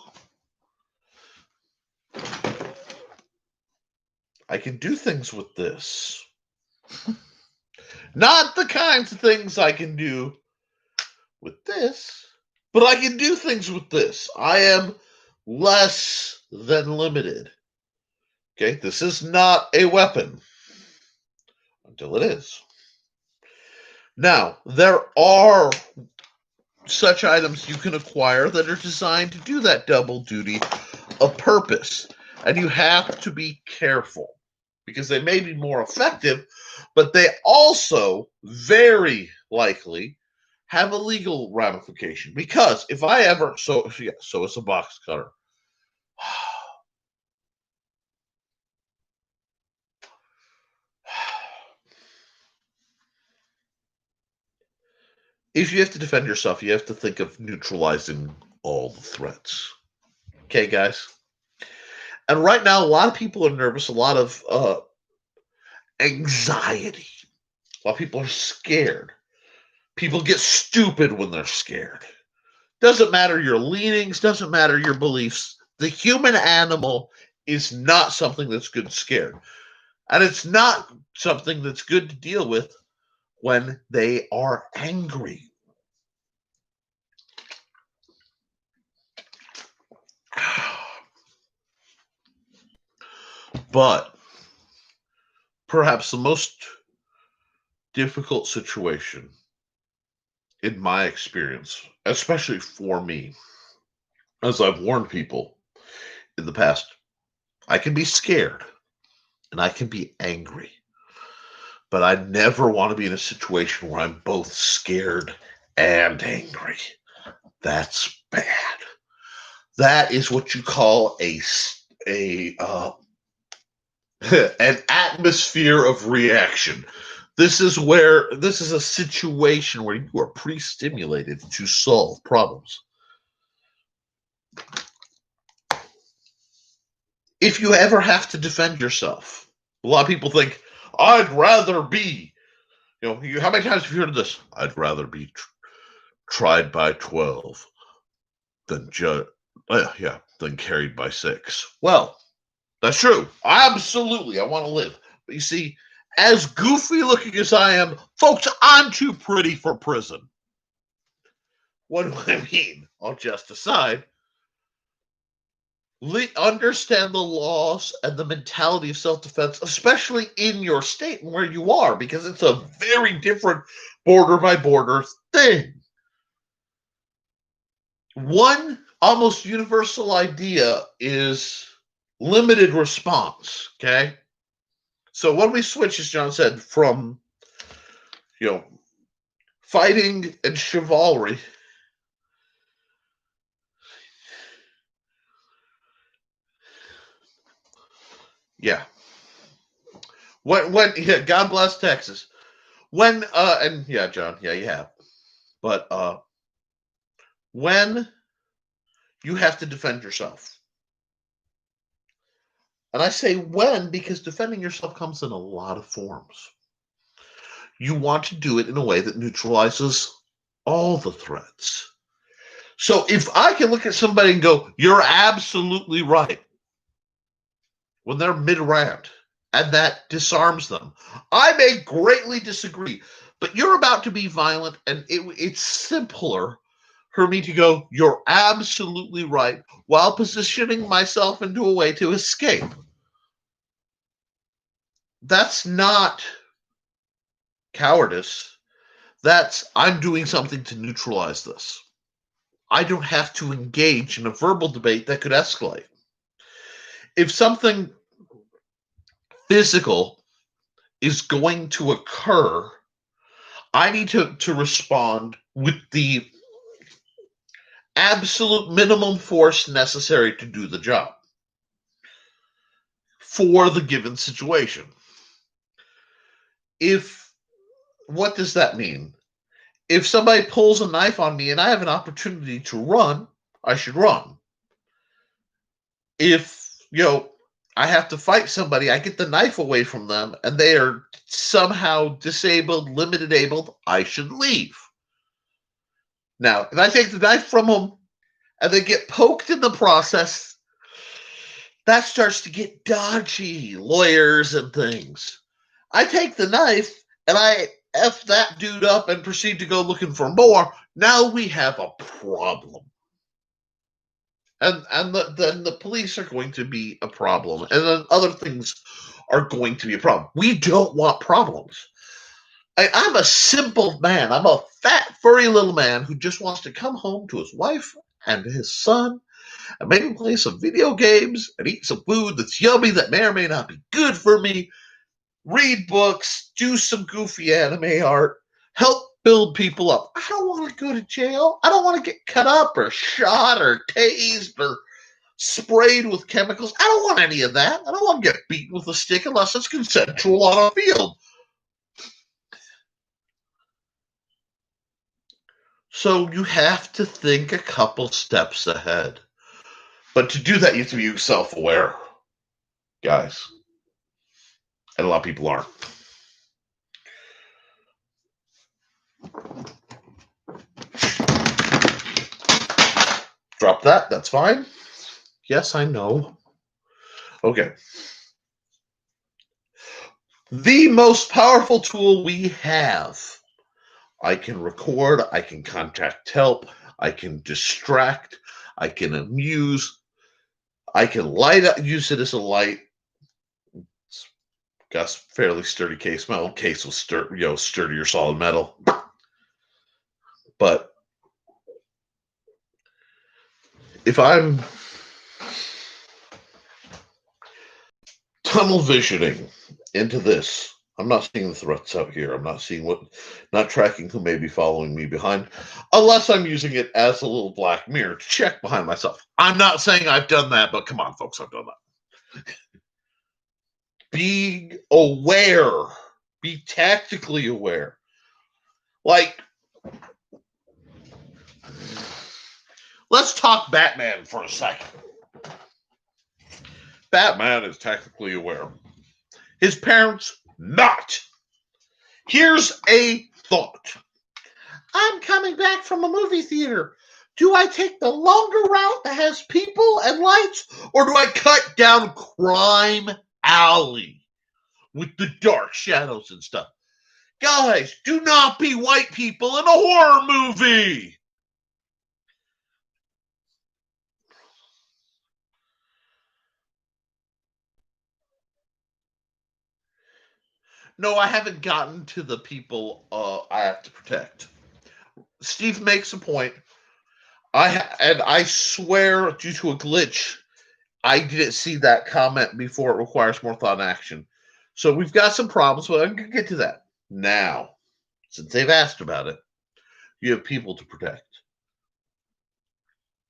I can do things with this. Not the kinds of things I can do with this, but I can do things with this. I am less than limited. Okay, this is not a weapon until it is. Now, there are such items you can acquire that are designed to do that double duty of purpose, and you have to be careful because they may be more effective, but they also very likely have a legal ramification. Because if I ever so it's a box cutter. If you have to defend yourself, you have to think of neutralizing all the threats. Okay, guys? And right now, a lot of people are nervous, a lot of anxiety. A lot of people are scared. People get stupid when they're scared. Doesn't matter your leanings, doesn't matter your beliefs. The human animal is not something that's good scared. And it's not something that's good to deal with when they are angry. But perhaps the most difficult situation in my experience, especially for me, as I've warned people in the past, I can be scared and I can be angry. But I never want to be in a situation where I'm both scared and angry. That's bad. That is what you call an atmosphere of reaction. This is a situation where you are pre-stimulated to solve problems. If you ever have to defend yourself, a lot of people think, I'd rather be, how many times have you heard of this? I'd rather be tried by 12 than than carried by 6. Well, that's true. Absolutely, I want to live. But you see, as goofy looking as I am, folks, I'm too pretty for prison. What do I mean? All just aside, understand the laws and the mentality of self-defense, especially in your state and where you are, because it's a very different border by border thing. One almost universal idea is limited response, okay? So when we switch, as John said, from fighting and chivalry, yeah. When God bless Texas. When and yeah, John, yeah, you have. But when you have to defend yourself. And I say when because defending yourself comes in a lot of forms. You want to do it in a way that neutralizes all the threats. So if I can look at somebody and go, you're absolutely right, when they're mid-round, and that disarms them, I may greatly disagree, but you're about to be violent, and it's simpler for me to go, you're absolutely right, while positioning myself into a way to escape. That's not cowardice. That's, I'm doing something to neutralize this. I don't have to engage in a verbal debate that could escalate. If something physical is going to occur, I need to respond with the absolute minimum force necessary to do the job for the given situation. What does that mean? If somebody pulls a knife on me and I have an opportunity to run, I should run. If, I have to fight somebody, I get the knife away from them, and they are somehow disabled, limited abled, I should leave. Now, if I take the knife from them and they get poked in the process, that starts to get dodgy, lawyers and things. I take the knife and I F that dude up and proceed to go looking for more. Now we have a problem. And then the police are going to be a problem. And then other things are going to be a problem. We don't want problems. I'm a simple man. I'm a fat, furry little man who just wants to come home to his wife and his son and maybe play some video games and eat some food that's yummy that may or may not be good for me, read books, do some goofy anime art, help build people up. I don't want to go to jail. I don't want to get cut up or shot or tased or sprayed with chemicals. I don't want any of that. I don't want to get beaten with a stick unless it's consensual on a field. So you have to think a couple steps ahead. But to do that, you have to be self-aware, guys. And a lot of people aren't. Drop that. That's fine. Yes, I know. Okay. The most powerful tool we have. I can record. I can contact help. I can distract. I can amuse. I can use it as a light. Got a fairly sturdy case. My old case was sturdier solid metal. But if I'm tunnel visioning into this, I'm not seeing the threats out here. I'm not seeing not tracking who may be following me behind, unless I'm using it as a little black mirror to check behind myself. I'm not saying I've done that, but come on, folks, I've done that. Being aware Be tactically aware. Like, let's talk Batman for a second. Batman is tactically aware. His parents, not. Here's a thought. I'm coming back from a movie theater. Do I take the longer route that has people and lights, or do I cut down Crime Alley with the dark shadows and stuff? Guys, do not be white people in a horror movie. No, I haven't gotten to the people I have to protect. Steve makes a point. I swear, due to a glitch, I didn't see that comment before. It requires more thought and action. So we've got some problems, but I'm going to get to that. Now, since they've asked about it, you have people to protect.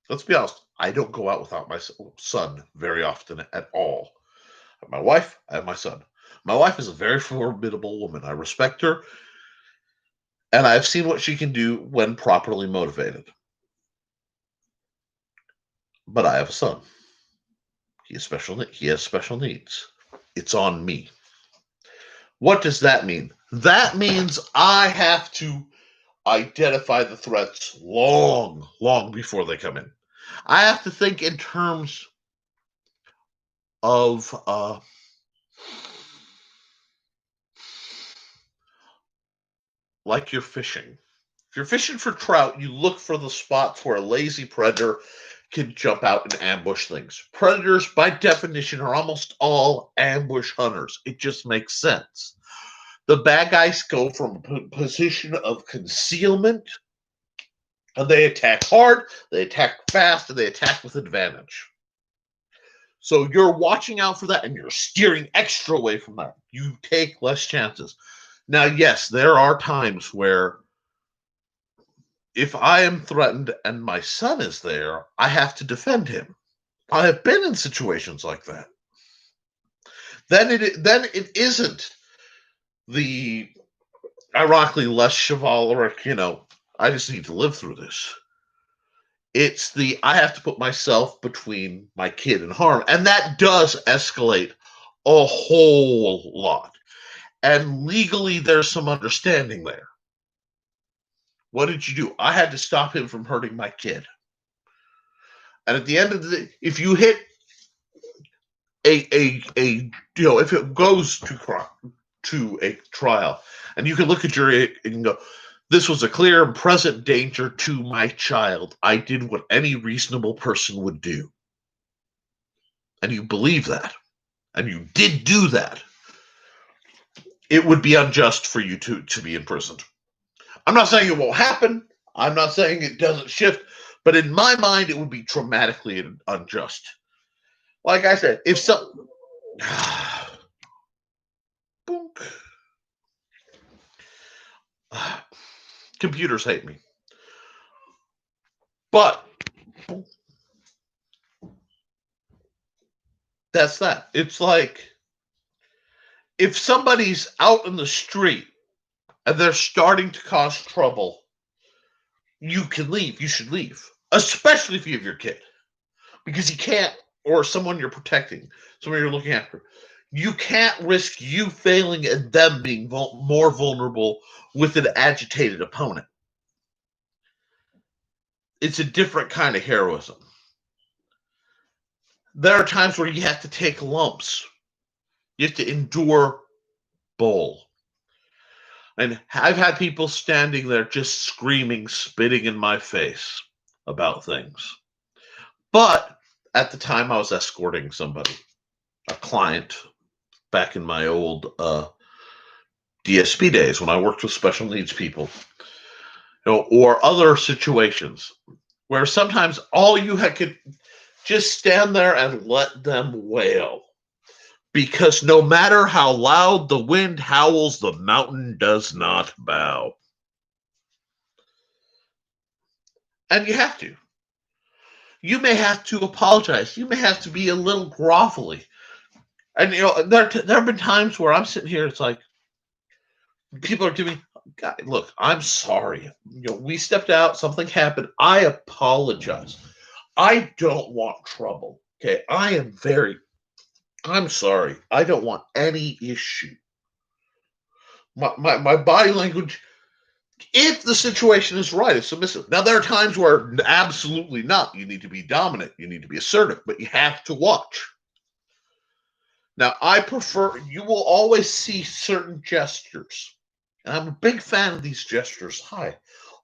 Let's be honest, I don't go out without my son very often at all. I have my wife, I have my son. My wife is a very formidable woman. I respect her, and I've seen what she can do when properly motivated. But I have a son. He has special needs. It's on me. What does that mean? That means I have to identify the threats long before they come in. I have to think in terms of like you're fishing. If you're fishing for trout, you look for the spots where a lazy predator can jump out and ambush things. Predators, by definition, are almost all ambush hunters. It just makes sense. The bad guys go from a position of concealment, and they attack hard, they attack fast, and they attack with advantage. So you're watching out for that, and you're steering extra away from that. You take less chances. Now, yes, there are times where if I am threatened and my son is there, I have to defend him. I have been in situations like that. Then it isn't the ironically less chivalric, I just need to live through this. It's the I have to put myself between my kid and harm, and that does escalate a whole lot. And legally, there's some understanding there. What did you do? I had to stop him from hurting my kid. And at the end of the day, if you hit if it goes to a trial, and you can look at jury and go, this was a clear and present danger to my child. I did what any reasonable person would do. And you believe that, and you did do that, it would be unjust for you to be imprisoned. I'm not saying it won't happen. I'm not saying it doesn't shift, but in my mind, it would be dramatically unjust. Like I said, if some computers hate me, but that's that. It's like if somebody's out in the street and they're starting to cause trouble, you can leave. You should leave, especially if you have your kid, because you can't, or someone you're protecting, someone you're looking after. You can't risk you failing and them being more vulnerable with an agitated opponent. It's a different kind of heroism. There are times where you have to take lumps. You have to endure bull. And I've had people standing there just screaming, spitting in my face about things. But at the time, I was escorting somebody, a client, back in my old DSP days when I worked with special needs people, or other situations where sometimes all you could just stand there and let them wail. Because no matter how loud the wind howls, the mountain does not bow. And you have to. You may have to apologize. You may have to be a little grovelly. And, there have been times where I'm sitting here, it's like, people are giving. God, look, I'm sorry. We stepped out. Something happened. I apologize. I don't want trouble. Okay, I'm sorry. I don't want any issue. My body language, if the situation is right, is submissive. Now, there are times where absolutely not. You need to be dominant. You need to be assertive, but you have to watch. Now, you will always see certain gestures. And I'm a big fan of these gestures. Hi.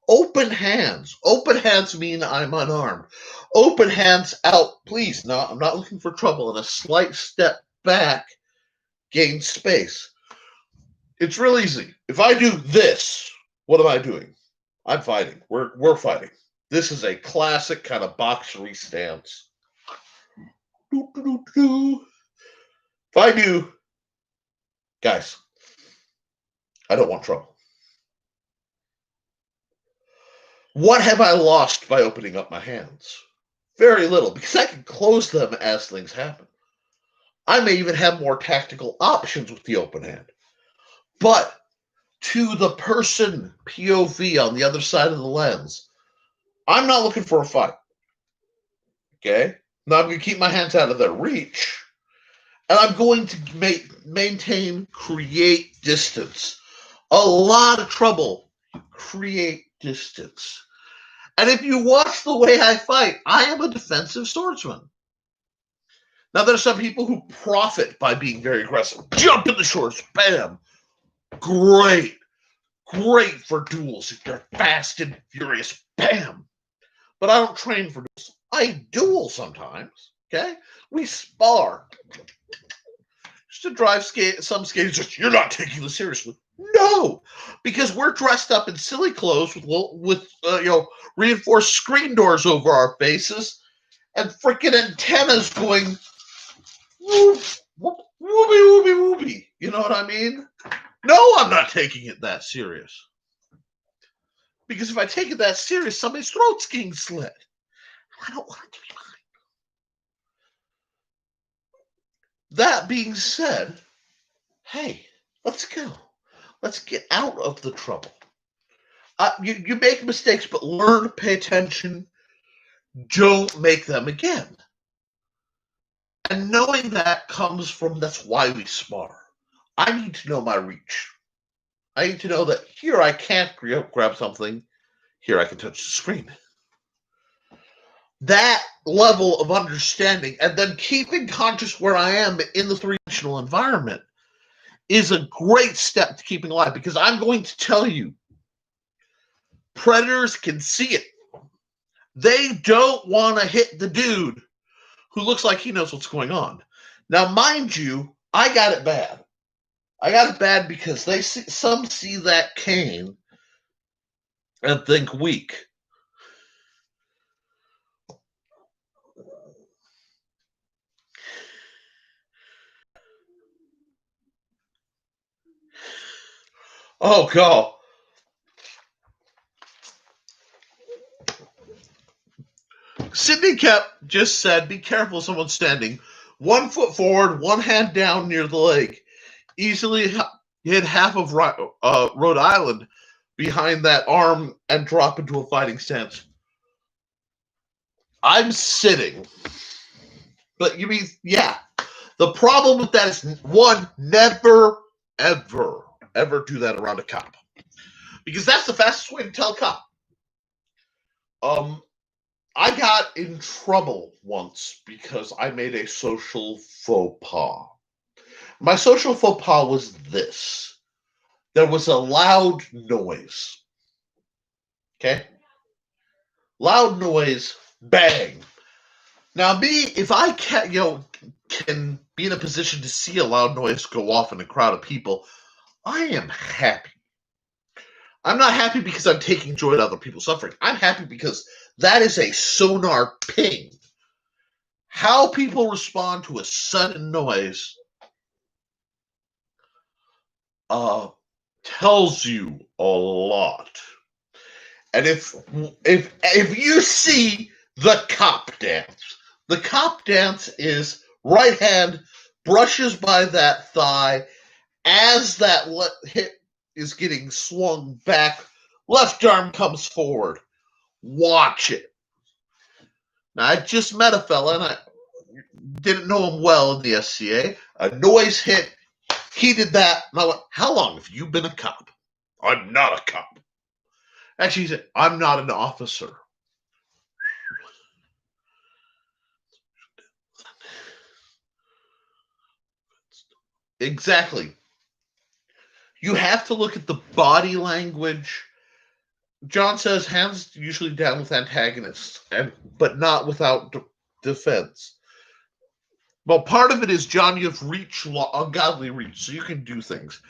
Open hands. Open hands mean I'm unarmed. Open hands out, please. No, I'm not looking for trouble. And a slight step back, gain space. It's real easy. If I do this, what am I doing? I'm fighting. We're fighting. This is a classic kind of boxery stance. If I do, guys, I don't want trouble. What have I lost by opening up my hands? Very little, because I can close them as things happen. I may even have more tactical options with the open hand. But to the person POV on the other side of the lens, I'm not looking for a fight. Okay? Now I'm going to keep my hands out of their reach, and I'm going to create distance. A lot of trouble, create distance. And if you watch the way I fight, I am a defensive swordsman. Now, there are some people who profit by being very aggressive. Jump in the shorts, bam. Great. Great for duels if you're fast and furious, bam. But I don't train for duels. I duel sometimes, okay? We spar. Just to drive some skaters, you're not taking this seriously. No, because we're dressed up in silly clothes with reinforced screen doors over our faces and freaking antennas going whoop, whoop, whoopie, whoopie, whoopie. You know what I mean? No, I'm not taking it that serious. Because if I take it that serious, somebody's throat's getting slit. I don't want it to be mine. That being said, hey, let's go. Let's get out of the trouble. You make mistakes, but learn, pay attention. Don't make them again. And knowing that comes from, that's why we spar. I need to know my reach. I need to know that here I can't grab something. Here I can touch the screen. That level of understanding and then keeping conscious where I am in the three-dimensional environment is a great step to keeping alive, because I'm going to tell you, predators can see it. They don't want to hit the dude who looks like he knows what's going on. Now, mind you, I got it bad. I got it bad because some see that cane and think weak. Oh, God. Sydney Kep just said, be careful, someone's standing. 1 foot forward, one hand down near the leg. Easily hit half of Rhode Island behind that arm and drop into a fighting stance. I'm sitting. But you mean, yeah. The problem with that is, one, never, ever, ever do that around a cop. Because that's the fastest way to tell a cop. I got in trouble once because I made a social faux pas. My social faux pas was this. There was a loud noise. Okay? Loud noise, bang. Now, if I can be in a position to see a loud noise go off in a crowd of people, I am happy. I'm not happy because I'm taking joy in other people's suffering. I'm happy because that is a sonar ping. How people respond to a sudden noise tells you a lot. And if you see the cop dance is right hand brushes by that thigh as that hit is getting swung back. Left arm comes forward. Watch it. Now, I just met a fella, and I didn't know him well in the SCA. A noise hit. He did that, and I went, how long have you been a cop? I'm not a cop. Actually, he said, I'm not an officer. Exactly. You have to look at the body language. John says hands usually down with antagonists, but not without defense. Well, part of it is, John, you have ungodly reach, so you can do things.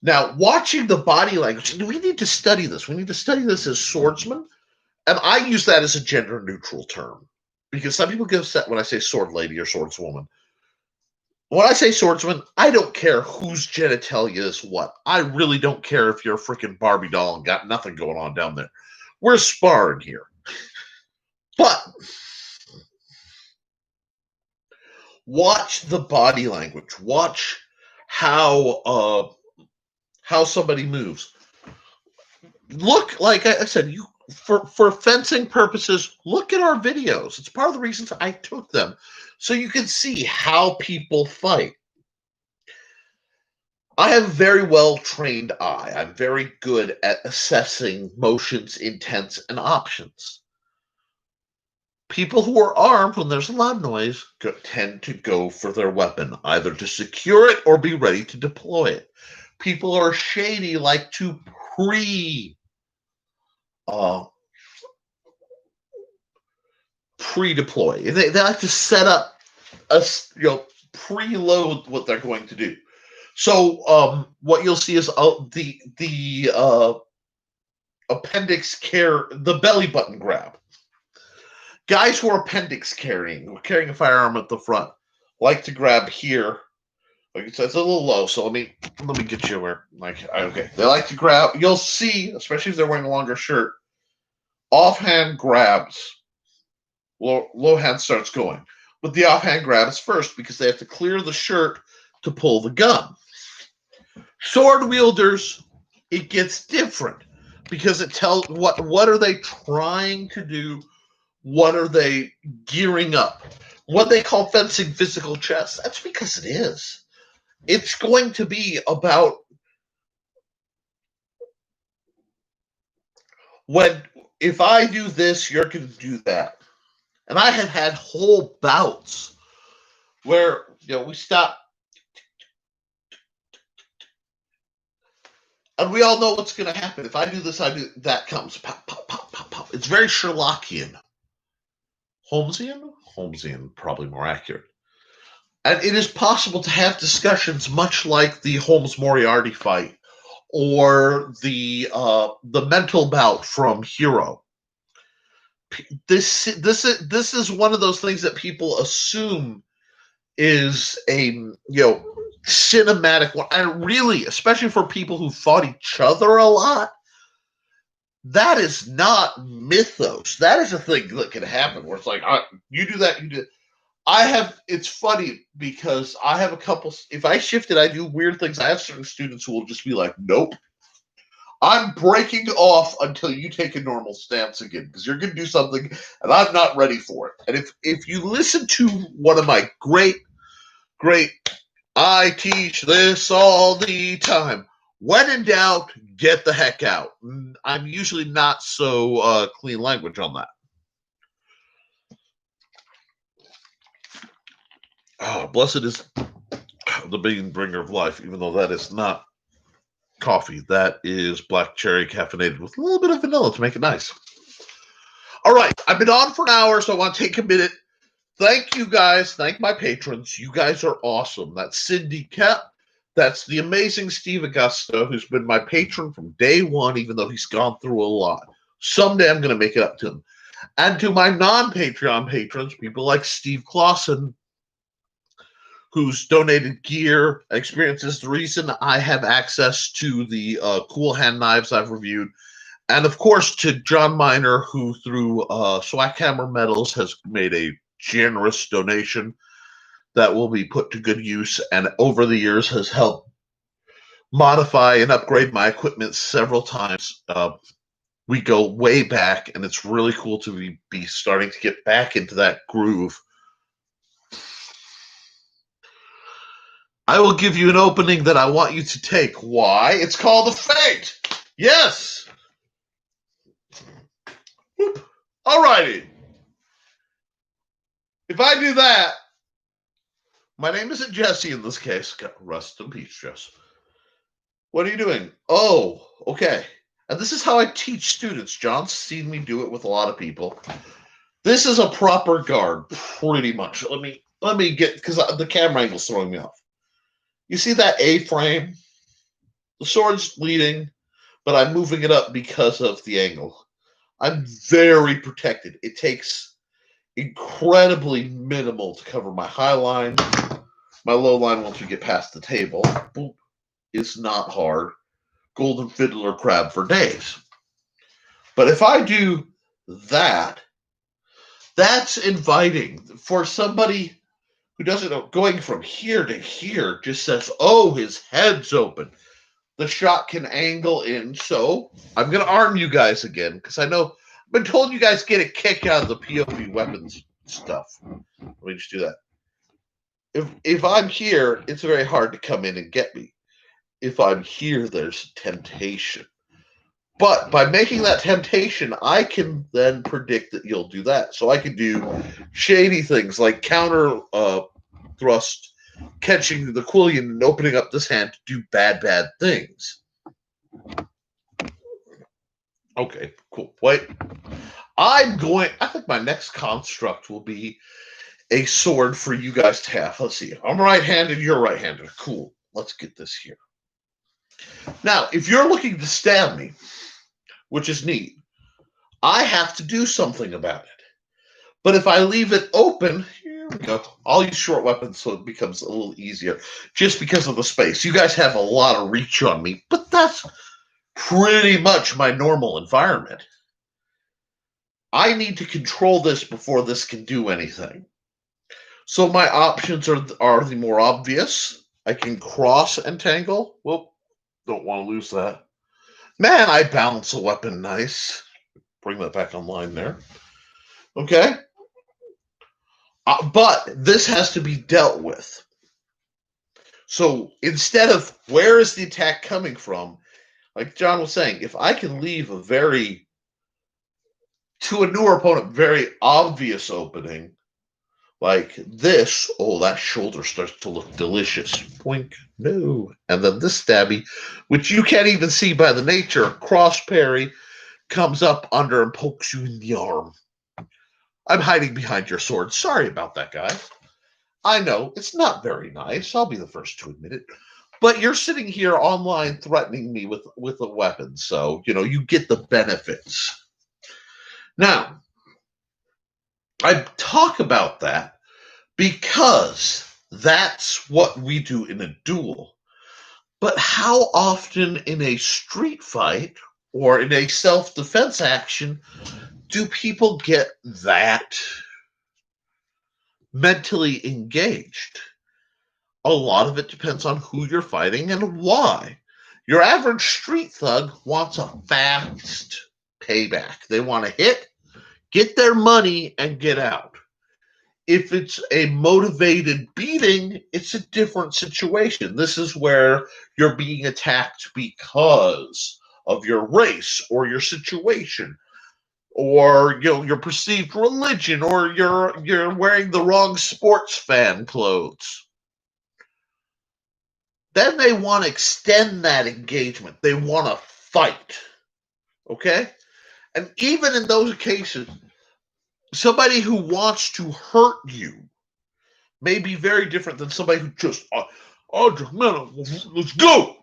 Now, watching the body language, we need to study this. We need to study this as swordsmen. And I use that as a gender-neutral term, because some people get upset when I say sword lady or swordswoman. When I say swordsman, I don't care whose genitalia is what. I really don't care if you're a freaking Barbie doll and got nothing going on down there. We're sparring here. But watch the body language. Watch how somebody moves. Look, like I said, for fencing purposes, look at our videos. It's part of the reasons I took them, so you can see how people fight. I have a very well-trained eye. I'm very good at assessing motions, intents, and options. People who are armed, when there's a loud noise, tend to go for their weapon, either to secure it or be ready to deploy it. People who are shady like to pre-deploy. They like to set up preload what they're going to do. So what you'll see is the appendix the belly button grab. Guys who are appendix carrying a firearm at the front, like to grab here. Like it's a little low, so let me get you where, okay. They like to grab. You'll see, especially if they're wearing a longer shirt, offhand grabs. Low hand starts going, but the offhand grab is first because they have to clear the shirt to pull the gun. Sword wielders, it gets different because it tells what are they trying to do, what are they gearing up. What they call fencing physical chess, that's because it is. It's going to be about if I do this, you're going to do that. And I have had whole bouts where we stop. And we all know what's going to happen. If I do this, I do that comes. Pop, pop, pop, pop, pop. It's very Sherlockian. Holmesian, probably more accurate. And it is possible to have discussions much like the Holmes-Moriarty fight or the mental bout from Hero. This is one of those things that people assume is a cinematic one, and really, especially for people who fought each other a lot, that is not mythos. That is a thing that can happen where it's like, you do that, you do. It's funny because I have a couple. If I shift it, I do weird things. I have certain students who will just be like, "Nope, I'm breaking off until you take a normal stance again because you're going to do something, and I'm not ready for it." And if you listen to one of my great, I teach this all the time. When in doubt, get the heck out. I'm usually not so clean language on that. Oh, blessed is the being bringer of life, even though that is not coffee. That is black cherry caffeinated with a little bit of vanilla to make it nice. All right, I've been on for an hour, so I want to take a minute. Thank you guys. Thank my patrons. You guys are awesome. That's Cindy Kep. That's the amazing Steve Augusta, who's been my patron from day one, even though he's gone through a lot. Someday I'm going to make it up to him. And to my non-Patreon patrons, people like Steve Clausen, who's donated gear, experiences, the reason I have access to the cool hand knives I've reviewed. And, of course, to John Miner, who through Swackhammer Metals has made a generous donation that will be put to good use and over the years has helped modify and upgrade my equipment several times. We go way back, and it's really cool to be starting to get back into that groove. I will give you an opening that I want you to take. Why? It's called a feint. Yes. Alrighty. If I do that, my name isn't Jesse in this case. Rest in peace, Jess. What are you doing? Oh, okay. And this is how I teach students. John's seen me do it with a lot of people. This is a proper guard, pretty much. Let me get, because the camera angle's throwing me off. You see that A-frame? The sword's leading, but I'm moving it up because of the angle. I'm very protected. It takes incredibly minimal to cover my high line. My low line, once we get past the table, boop, is not hard. Golden fiddler crab for days. But if I do that, that's inviting for somebody who doesn't know. Going from here to here just says, oh, his head's open. The shot can angle in. So I'm going to arm you guys again, because I know I've been told you guys get a kick out of the POV weapons stuff. Let me just do that. If I'm here, it's very hard to come in and get me. If I'm here, there's temptation. But by making that temptation, I can then predict that you'll do that. So I can do shady things like counter thrust, catching the Quillian and opening up this hand to do bad things. Okay, cool. Wait. I think my next construct will be a sword for you guys to have. Let's see. I'm right-handed, you're right-handed. Cool. Let's get this here. Now, if you're looking to stab me, which is neat, I have to do something about it. But if I leave it open, here we go. I'll use short weapons so it becomes a little easier just because of the space. You guys have a lot of reach on me, but that's pretty much my normal environment. I need to control this before this can do anything. So my options are the more obvious. I can cross and tangle. Whoop, don't want to lose that. Man, I balance a weapon nice. Bring that back online there. Okay. But this has to be dealt with. So instead of where is the attack coming from, like John was saying, if I can leave to a newer opponent, very obvious opening, like this, oh, that shoulder starts to look delicious. Boink, no. And then this stabby, which you can't even see by the nature, cross parry, comes up under and pokes you in the arm. I'm hiding behind your sword. Sorry about that, guy. I know, it's not very nice. I'll be the first to admit it. But you're sitting here online threatening me with a weapon, so, you get the benefits. Now, I talk about that because that's what we do in a duel. But how often in a street fight or in a self-defense action do people get that mentally engaged? A lot of it depends on who you're fighting and why. Your average street thug wants a fast payback. They want to hit, get their money, and get out. If it's a motivated beating, it's a different situation. This is where you're being attacked because of your race or your situation or your perceived religion or you're wearing the wrong sports fan clothes. Then they want to extend that engagement. They want to fight. Okay? And even in those cases, somebody who wants to hurt you may be very different than somebody who just, man, let's go.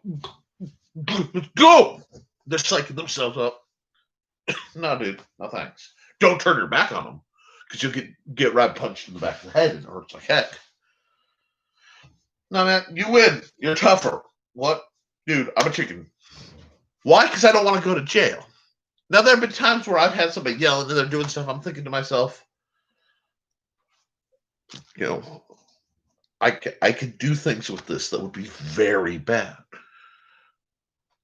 Let's go. They're psyching themselves up. No, dude, no thanks. Don't turn your back on them because you'll get right punched in the back of the head and it hurts like heck. No, man, you win. You're tougher. What? Dude, I'm a chicken. Why? Because I don't want to go to jail. Now, there have been times where I've had somebody yelling and they're doing stuff. I'm thinking to myself, I could do things with this that would be very bad.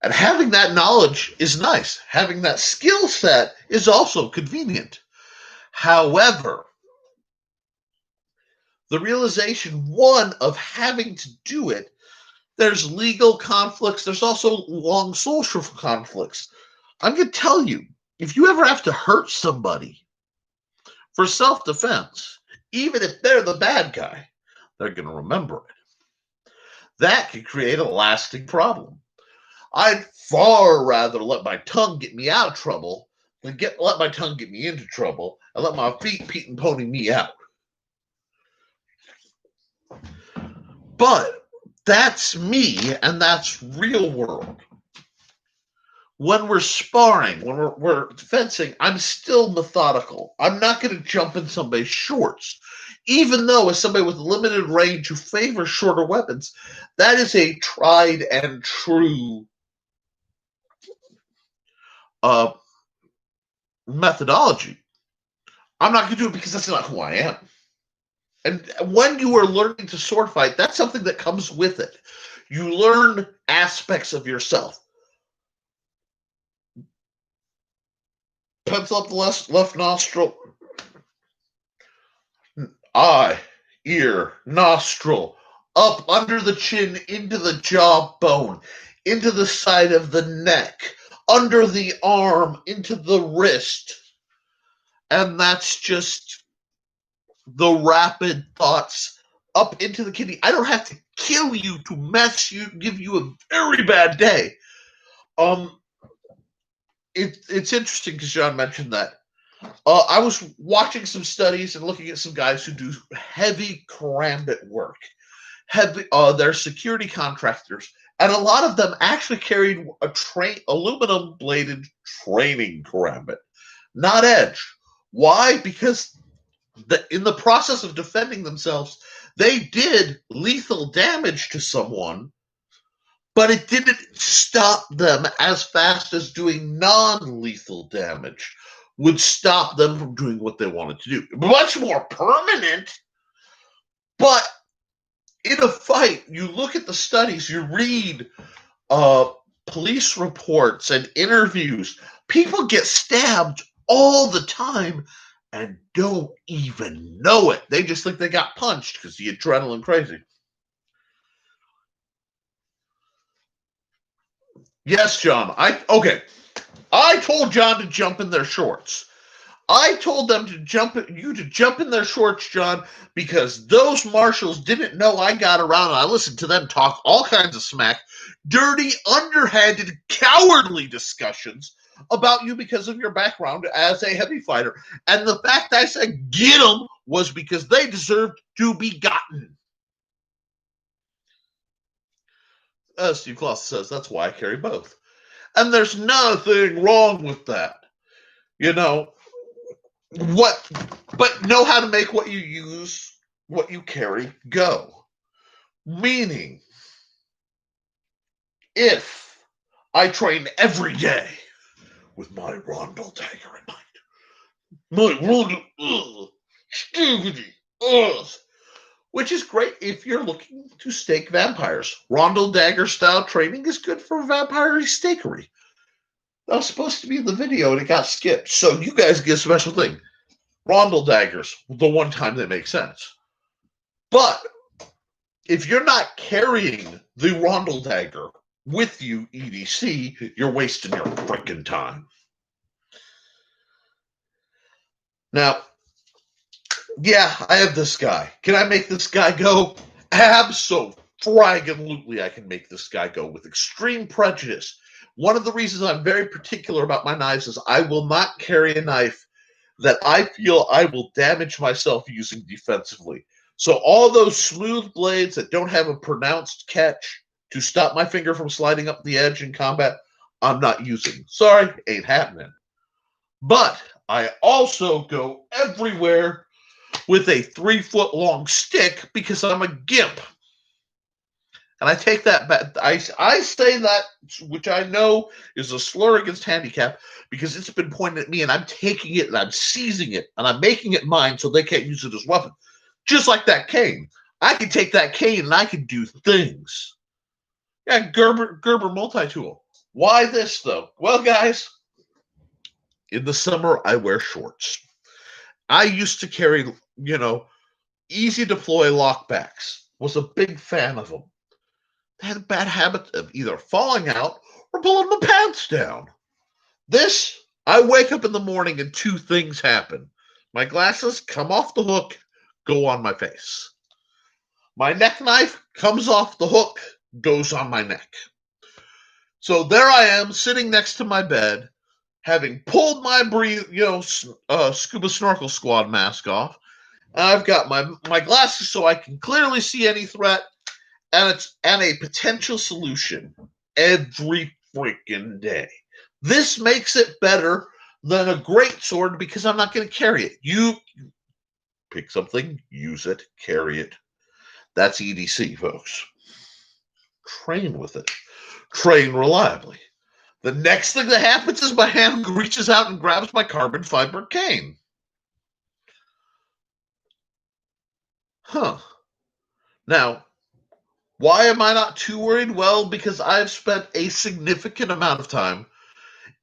And having that knowledge is nice. Having that skill set is also convenient. However, the realization, one, of having to do it, there's legal conflicts, there's also long social conflicts. I'm going to tell you, if you ever have to hurt somebody for self-defense, even if they're the bad guy, they're going to remember it. That could create a lasting problem. I'd far rather let my tongue get me out of trouble than let my tongue get me into trouble and let my feet Pete and pony me out. But that's me, and that's real world. When we're sparring, when we're fencing, I'm still methodical. I'm not going to jump in somebody's shorts. Even though, as somebody with limited range who favors shorter weapons, that is a tried and true methodology. I'm not going to do it because that's not who I am. And when you are learning to sword fight, that's something that comes with it. You learn aspects of yourself. Pencil up the left nostril. Eye, ear, nostril. Up under the chin, into the jawbone, into the side of the neck, under the arm, into the wrist. And that's just the rapid thoughts up into the kidney. I don't have to kill you to mess you, give you a very bad day. It's interesting because John mentioned that. I was watching some studies and looking at some guys who do heavy karambit work. They're security contractors, and a lot of them actually carried a aluminum-bladed training karambit, not edge. Why? Because in the process of defending themselves, they did lethal damage to someone, but it didn't stop them as fast as doing non-lethal damage would stop them from doing what they wanted to do. Much more permanent, but in a fight, you look at the studies, you read police reports and interviews. People get stabbed all the time and don't even know it. They just think they got punched because the adrenaline crazy. Yes, John. I told John to jump in their shorts. I told them to jump in their shorts, John, because those marshals didn't know I got around and I listened to them talk all kinds of smack, dirty, underhanded, cowardly discussions about you because of your background as a heavy fighter. And the fact I said get them was because they deserved to be gotten. As Steve Clausen says, that's why I carry both. And there's nothing wrong with that. You know, but know how to make what you use, what you carry, go. Meaning, if I train every day with my rondel dagger in mind, my rondel, stupidity, which is great if you're looking to stake vampires. Rondel dagger style training is good for vampire stakery. That was supposed to be in the video and it got skipped. So you guys get a special thing. Rondel daggers, the one time they make sense. But if you're not carrying the rondel dagger with you, EDC, you're wasting your freaking time. Now, yeah, I have this guy. Can I make this guy go? Absolutely, I can make this guy go with extreme prejudice. One of the reasons I'm very particular about my knives is I will not carry a knife that I feel I will damage myself using defensively. So all those smooth blades that don't have a pronounced catch to stop my finger from sliding up the edge in combat, I'm not using. Sorry, ain't happening. But I also go everywhere with a 3-foot-long stick because I'm a gimp. And I take that back. I say that, which I know is a slur against handicap, because it's been pointed at me, and I'm taking it, and I'm seizing it, and I'm making it mine so they can't use it as a weapon. Just like that cane. I can take that cane, and I can do things. Yeah, Gerber multi-tool. Why this, though? Well, guys, in the summer, I wear shorts. I used to carry, easy deploy lockbacks. Was a big fan of them. I had a bad habit of either falling out or pulling my pants down. This, I wake up in the morning and two things happen. My glasses come off the hook, go on my face. My neck knife comes off the hook, goes on my neck. So there I am sitting next to my bed, having pulled my scuba snorkel squad mask off. And I've got my glasses so I can clearly see any threat, and a potential solution every freaking day. This makes it better than a great sword because I'm not going to carry it. You pick something, use it, carry it. That's EDC, folks. Train with it. Train reliably. The next thing that happens is my hand reaches out and grabs my carbon fiber cane. Huh. Now, why am I not too worried? Well, because I've spent a significant amount of time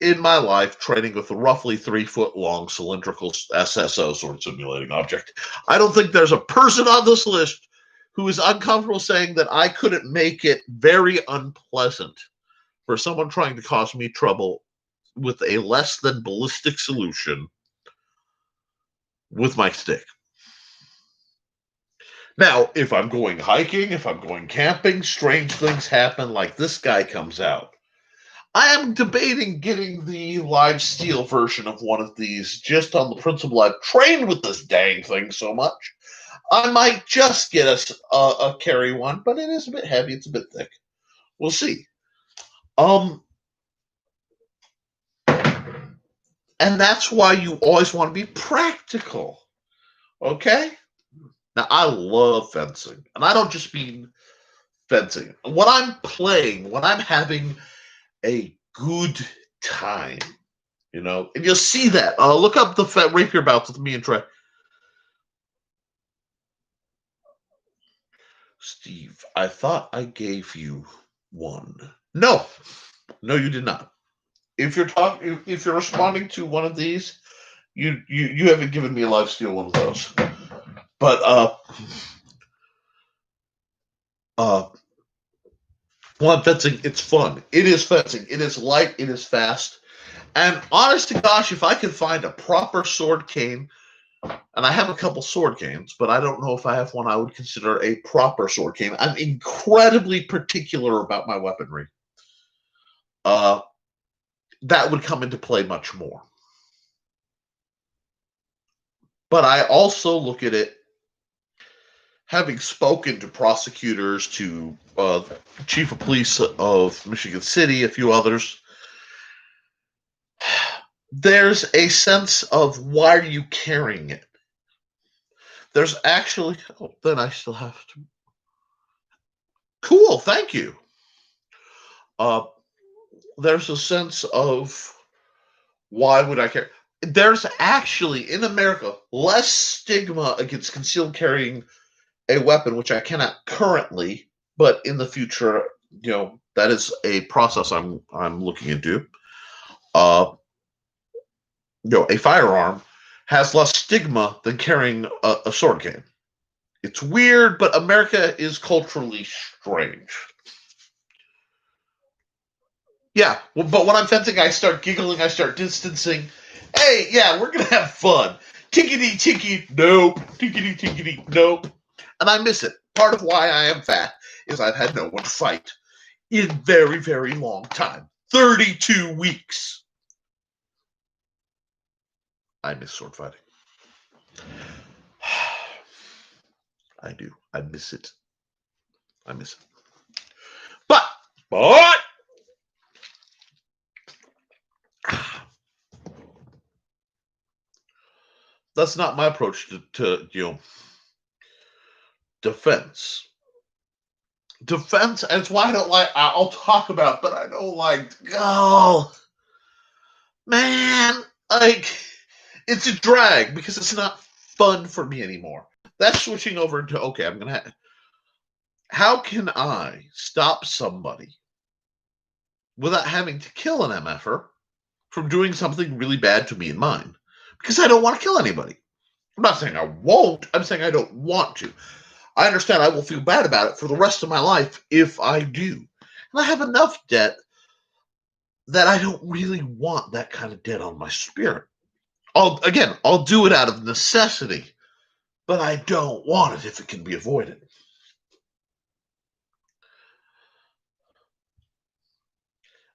in my life training with a roughly 3-foot long cylindrical SSO sword simulating object. I don't think there's a person on this list who is uncomfortable saying that I couldn't make it very unpleasant for someone trying to cause me trouble with a less than ballistic solution with my stick. Now, if I'm going hiking, if I'm going camping, strange things happen like this guy comes out. I am debating getting the live steel version of one of these just on the principle I've trained with this dang thing so much. I might just get a carry one, but it is a bit heavy. It's a bit thick. We'll see. And that's why you always want to be practical. Okay? Now, I love fencing. And I don't just mean fencing. When I'm playing, when I'm having a good time, and you'll see that. Look up the rapier bouts with me and Trey. Steve, I thought I gave you one. No, you did not. If you're responding to one of these, you haven't given me a live steal one of those. But one fencing, it's fun. It is fencing. It is light. It is fast. And honest to gosh, if I could find a proper sword cane, and I have a couple sword canes, but I don't know if I have one I would consider a proper sword cane. I'm incredibly particular about my weaponry. That would come into play much more. But I also look at it, having spoken to prosecutors, to chief of police of Michigan City, a few others, there's a sense of why are you carrying it? There's actually, then I still have to. Cool, thank you. There's a sense of why would I care? There's actually, in America, less stigma against concealed carrying a weapon, which I cannot currently, but in the future, that is a process I'm looking into. A firearm has less stigma than carrying a sword cane. It's weird, but America is culturally strange. Yeah, but when I'm fencing, I start giggling, I start distancing. Hey, yeah, we're gonna have fun. Tinkety tinky, nope. Tinkety tinkety, nope. And I miss it. Part of why I am fat is I've had no one to fight in very, very long time. 32 weeks. I miss sword fighting. I do. I miss it. But that's not my approach to defense. Defense, and it's why I don't like. I'll talk about, but I don't like. Oh, man, it's a drag because it's not fun for me anymore. That's switching over into okay. I'm gonna. How can I stop somebody without having to kill an MFer from doing something really bad to me and mine. Because I don't want to kill anybody. I'm not saying I won't, I'm saying I don't want to. I understand I will feel bad about it for the rest of my life if I do. And I have enough debt that I don't really want that kind of debt on my spirit. I'll do it out of necessity, but I don't want it if it can be avoided.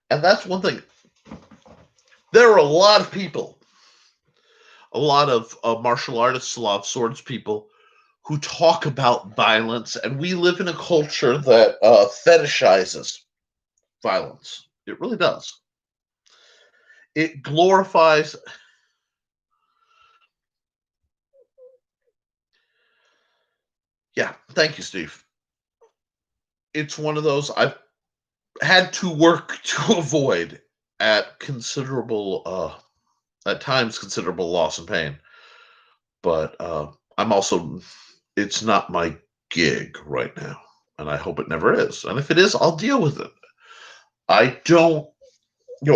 And that's one thing. There are a lot of people, a lot of martial artists, a lot of swords people who talk about violence, and we live in a culture that fetishizes violence. It really does. It glorifies. Yeah, thank you, Steve. It's one of those I've had to work to avoid at at times, considerable loss and pain. But I'm also, it's not my gig right now, and I hope it never is. And if it is, I'll deal with it. I don't,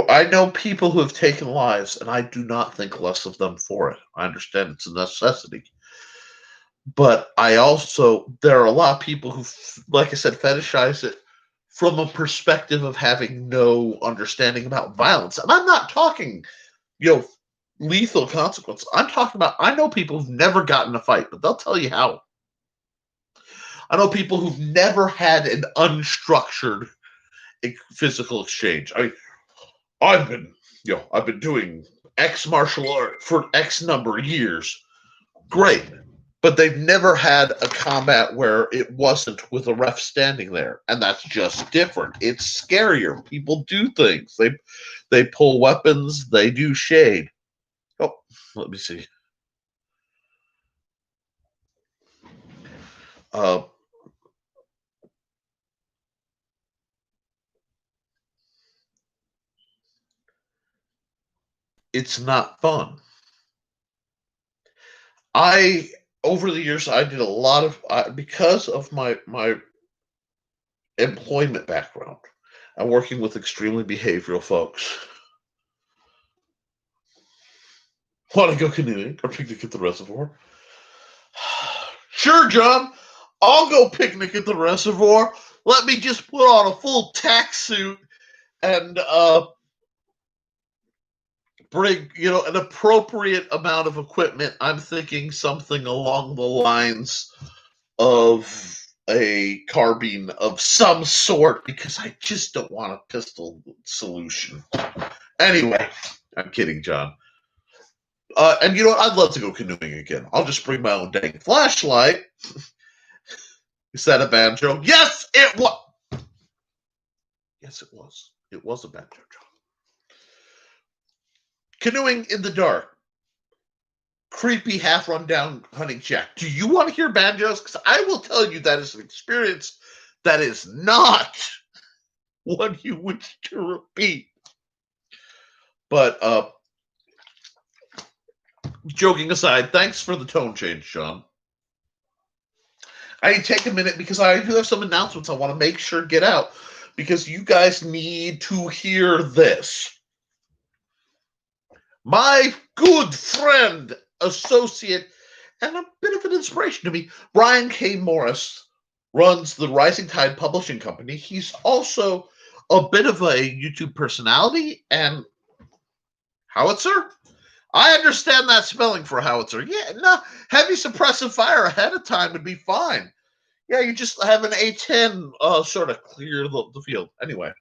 I know people who have taken lives, and I do not think less of them for it. I understand it's a necessity. But there are a lot of people who, like I said, fetishize it from a perspective of having no understanding about violence. And I'm not talking, you know, lethal consequence. I'm talking about, I know people who've never gotten a fight, but they'll tell you how. I know people who've never had an unstructured physical exchange. I've been, I've been doing X martial art for X number of years. Great. But they've never had a combat where it wasn't with a ref standing there, and that's just different. It's scarier. People do things. They pull weapons. They do shade. Oh, let me see. Uh, it's not fun. I Over the years I did a lot of because of my employment background. I'm working with extremely behavioral folks. Want to go canoeing or picnic at the reservoir? Sure, John. I'll go picnic at the reservoir. Let me just put on a full tack suit and bring, an appropriate amount of equipment. I'm thinking something along the lines of a carbine of some sort because I just don't want a pistol solution. Anyway, I'm kidding, John. And you know what? I'd love to go canoeing again. I'll just bring my own dang flashlight. Is that a banjo? Yes, it was. Yes, it was. It was a banjo, John. Canoeing in the dark. Creepy, half run down hunting shack. Do you want to hear banjos? Because I will tell you that is an experience that is not what you wish to repeat. But joking aside, thanks for the tone change, John. I take a minute because I do have some announcements I want to make sure get out because you guys need to hear this. My good friend, associate, and a bit of an inspiration to me, Brian K. Morris runs the Rising Tide Publishing Company. He's also a bit of a YouTube personality and howitzer. I understand that spelling for howitzer. Yeah, no, heavy suppressive fire ahead of time would be fine. Yeah, you just have an A10 sort of clear the field. Anyway,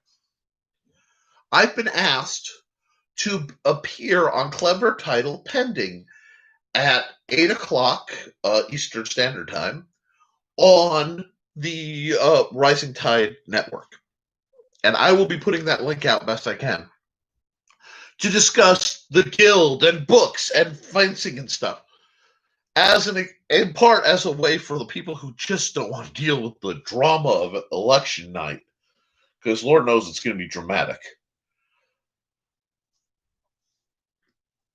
I've been asked to appear on Clever Title Pending at 8 o'clock Eastern Standard Time on the Rising Tide Network. And I will be putting that link out best I can to discuss the guild and books and fencing and stuff. In part as a way for the people who just don't want to deal with the drama of election night, because Lord knows it's going to be dramatic.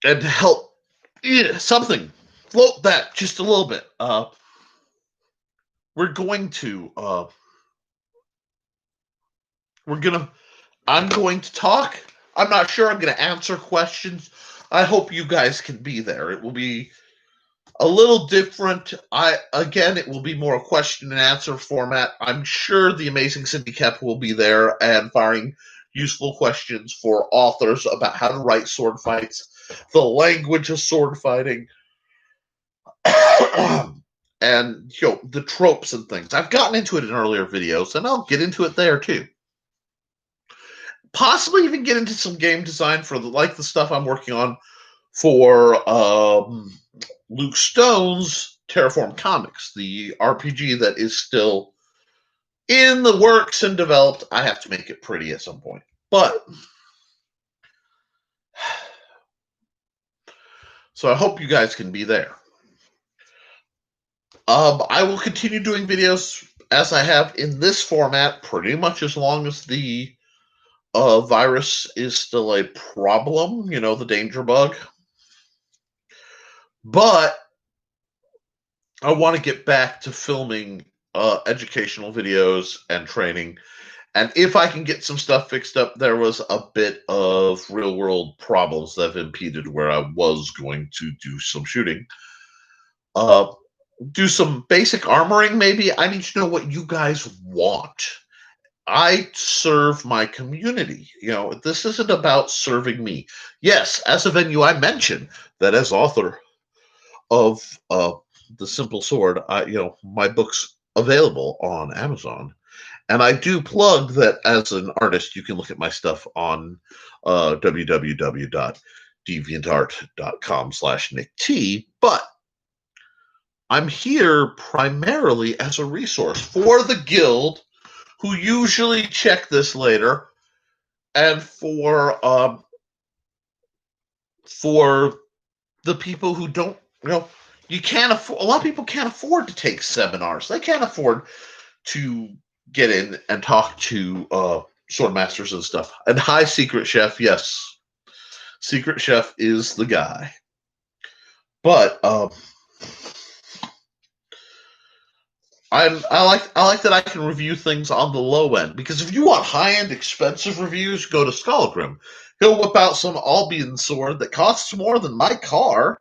And to help something float that just a little bit. We're going to I'm going to talk. I'm not sure. I'm going to answer questions. I hope you guys can be there. It will be a little different. It will be more a question and answer format. I'm sure the amazing Cindy Kep will be there and firing useful questions for authors about how to write sword fights, the language of sword fighting, and the tropes and things. I've gotten into it in earlier videos, and I'll get into it there too. Possibly even get into some game design for the stuff I'm working on for Luke Stone's Terraform Comics, the RPG that is still in the works and developed. I have to make it pretty at some point. But so I hope you guys can be there. I will continue doing videos as I have in this format pretty much as long as the virus is still a problem, the danger bug. But I want to get back to filming educational videos and training. And if I can get some stuff fixed up, there was a bit of real world problems that have impeded where I was going to do some shooting. Do some basic armoring, maybe. I need to know what you guys want. I serve my community. This isn't about serving me. Yes, as a venue, I mentioned that as author of The Simple Sword, my book's available on Amazon. And I do plug that as an artist, you can look at my stuff on www.deviantart.com/NickT. But I'm here primarily as a resource for the guild, who usually check this later, and for the people who don't, you can't afford. A lot of people can't afford to take seminars. They can't afford to get in and talk to sword masters and stuff. And hi, Secret Chef. Yes, Secret Chef is the guy. But I like that I can review things on the low end, because if you want high-end, expensive reviews, go to Skullgrim. He'll whip out some Albion sword that costs more than my car,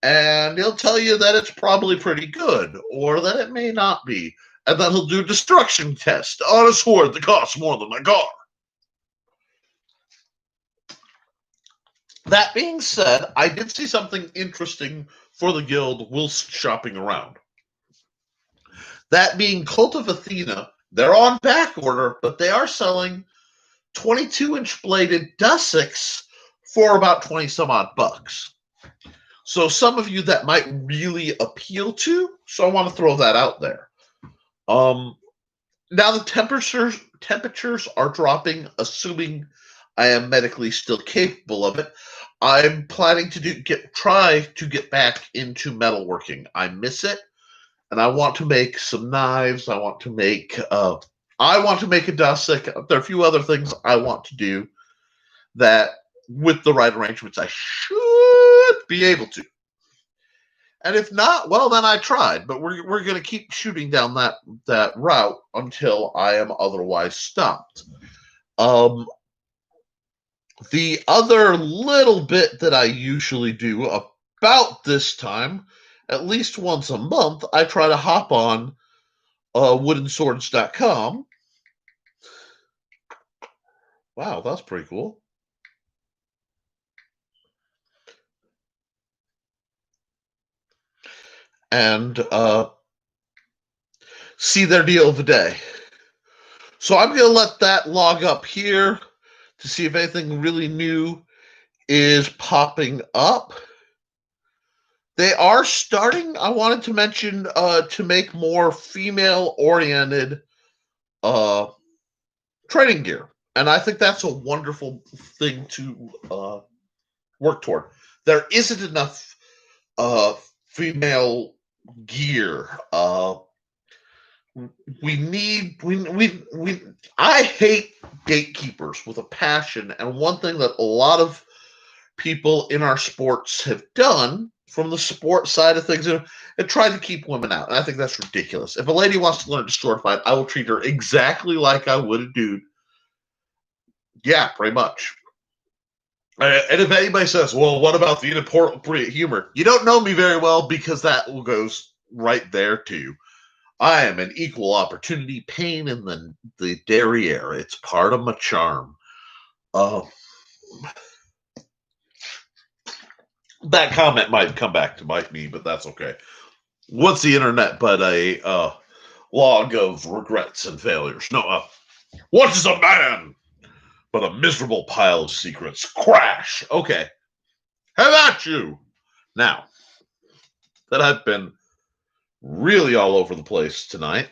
and he'll tell you that it's probably pretty good, or that it may not be. And then he'll do a destruction test on a sword that costs more than my car. That being said, I did see something interesting for the guild whilst shopping around. That being Cult of Athena. They're on back order, but they are selling 22-inch bladed Dussicks for about 20 some odd bucks. So some of you that might really appeal to, so I want to throw that out there. Now the temperatures are dropping, assuming I am medically still capable of it. I'm planning to try to get back into metalworking. I miss it, and I want to make some knives. I want to make a Dussick. There are a few other things I want to do that, with the right arrangements, I should be able to. And if not, well, then I tried. But we're going to keep shooting down that route until I am otherwise stopped. The other little bit that I usually do about this time, at least once a month, I try to hop on woodenswords.com. Wow, that's pretty cool. And see their deal of the day. So I'm going to let that log up here to see if anything really new is popping up. They are starting, I wanted to mention, to make more female-oriented training gear. And I think that's a wonderful thing to work toward. There isn't enough female gear. I hate gatekeepers with a passion, and one thing that a lot of people in our sports have done from the sport side of things and tried to keep women out, and I think that's ridiculous. If a lady wants to learn to sword fight, I will treat her exactly like I would a dude. Yeah, pretty much. And if anybody says, well, what about the inappropriate humor? You don't know me very well because that goes right there too. I am an equal opportunity pain in the derriere. It's part of my charm. Uh, that comment might come back to bite me, but that's okay. What's the internet but a log of regrets and failures? No, what is a man but a miserable pile of secrets? Crash. Okay. How about you? Now that I've been really all over the place tonight,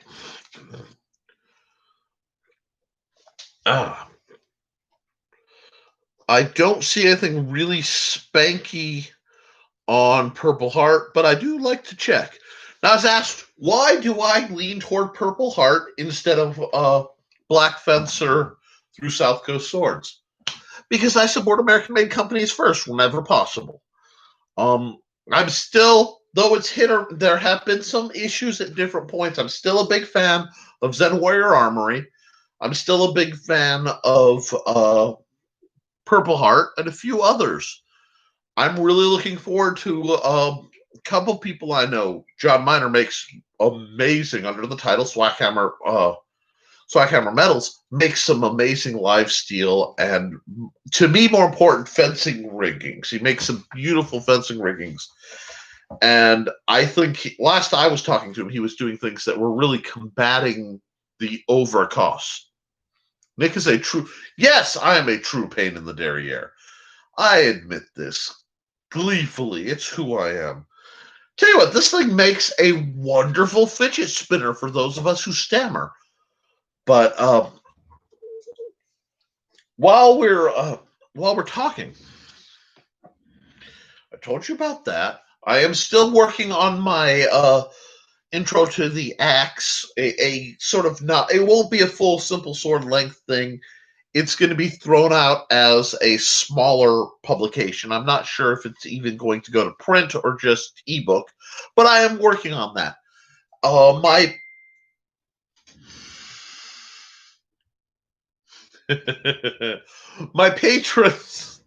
uh, I don't see anything really spanky on Purple Heart, but I do like to check. Now, I was asked, why do I lean toward Purple Heart instead of Black Fencer through South Coast Swords? Because I support American-made companies first whenever possible. I'm still, though it's hit or there have been some issues at different points, I'm still a big fan of Zen Warrior Armory. I'm still a big fan of Purple Heart and a few others. I'm really looking forward to a couple people I know. John Miner makes amazing under the title Swackhammer. Swackhammer Metals makes some amazing live steel and, to me, more important, fencing riggings. He makes some beautiful fencing riggings. And I think last I was talking to him, he was doing things that were really combating the overcost. Nick is a true, yes, I am a true pain in the derriere. I admit this gleefully. It's who I am. Tell you what, this thing makes a wonderful fidget spinner for those of us who stammer. But while we're talking, I told you about that. I am still working on my intro to the axe, a sort of not. It won't be a full simple sword length thing. It's going to be thrown out as a smaller publication. I'm not sure if it's even going to go to print or just ebook, but I am working on that. My my patrons,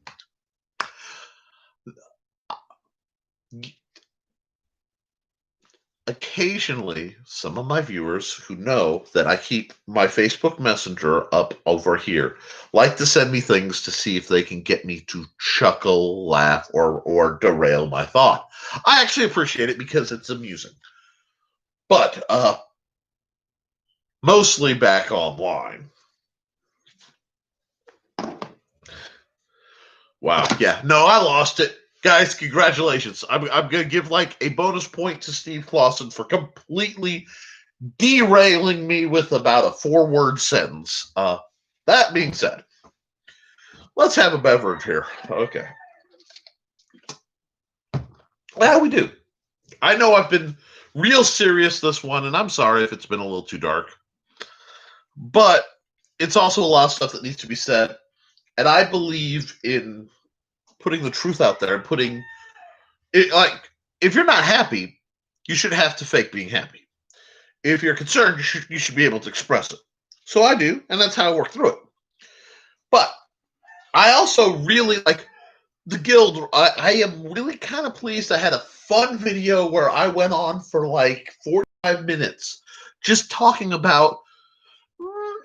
occasionally, some of my viewers who know that I keep my Facebook Messenger up over here like to send me things to see if they can get me to chuckle, laugh, or derail my thought. I actually appreciate it because it's amusing. But mostly back online. Wow. Yeah. No, I lost it. Guys, congratulations. I'm going to give like a bonus point to Steve Clausen for completely derailing me with about a 4-word sentence. That being said, let's have a beverage here. Okay. How we do? I know I've been real serious this one, and I'm sorry if it's been a little too dark. But it's also a lot of stuff that needs to be said. And I believe in putting the truth out there and putting it, like, if you're not happy, you should have to fake being happy. If you're concerned, you should be able to express it. So I do, and that's how I work through it. But I also really like the guild. I am really kind of pleased. I had a fun video where I went on for like 45 minutes just talking about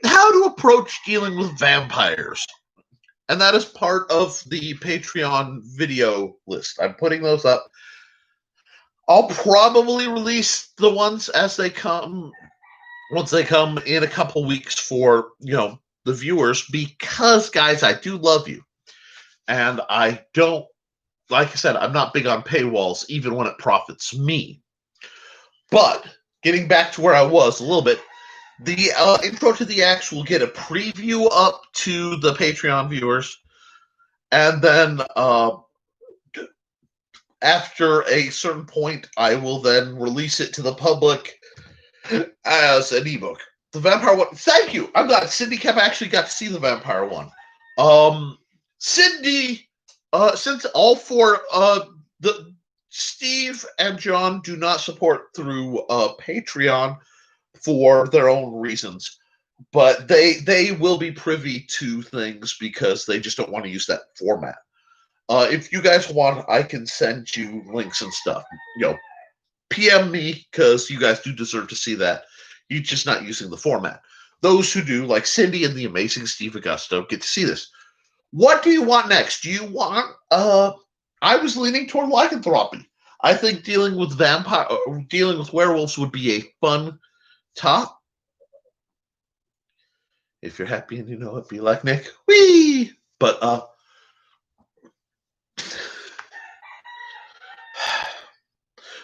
how to approach dealing with vampires. And that is part of the Patreon video list. I'm putting those up. I'll probably release the ones as they come, once they come in a couple weeks for, the viewers, because, guys, I do love you. And I don't, like I said, I'm not big on paywalls, even when it profits me. But getting back to where I was a little bit, the intro to the Axe will get a preview up to the Patreon viewers. And then after a certain point, I will then release it to the public as an ebook. The vampire one. Thank you. I'm glad Cindy Kemp actually got to see the vampire one. Cindy, since all four, the Steve and John do not support through Patreon for their own reasons. but they will be privy to things because they just don't want to use that format. If you guys want, I can send you links and stuff. PM me because you guys do deserve to see that. You're just not using the format. Those who do, like Cindy and the amazing Steve Augusto, get to see this. What do you want next? Do you want? I was leaning toward lycanthropy. I think dealing with werewolves would be a fun top. If you're happy and you know it, be like Nick. Whee! But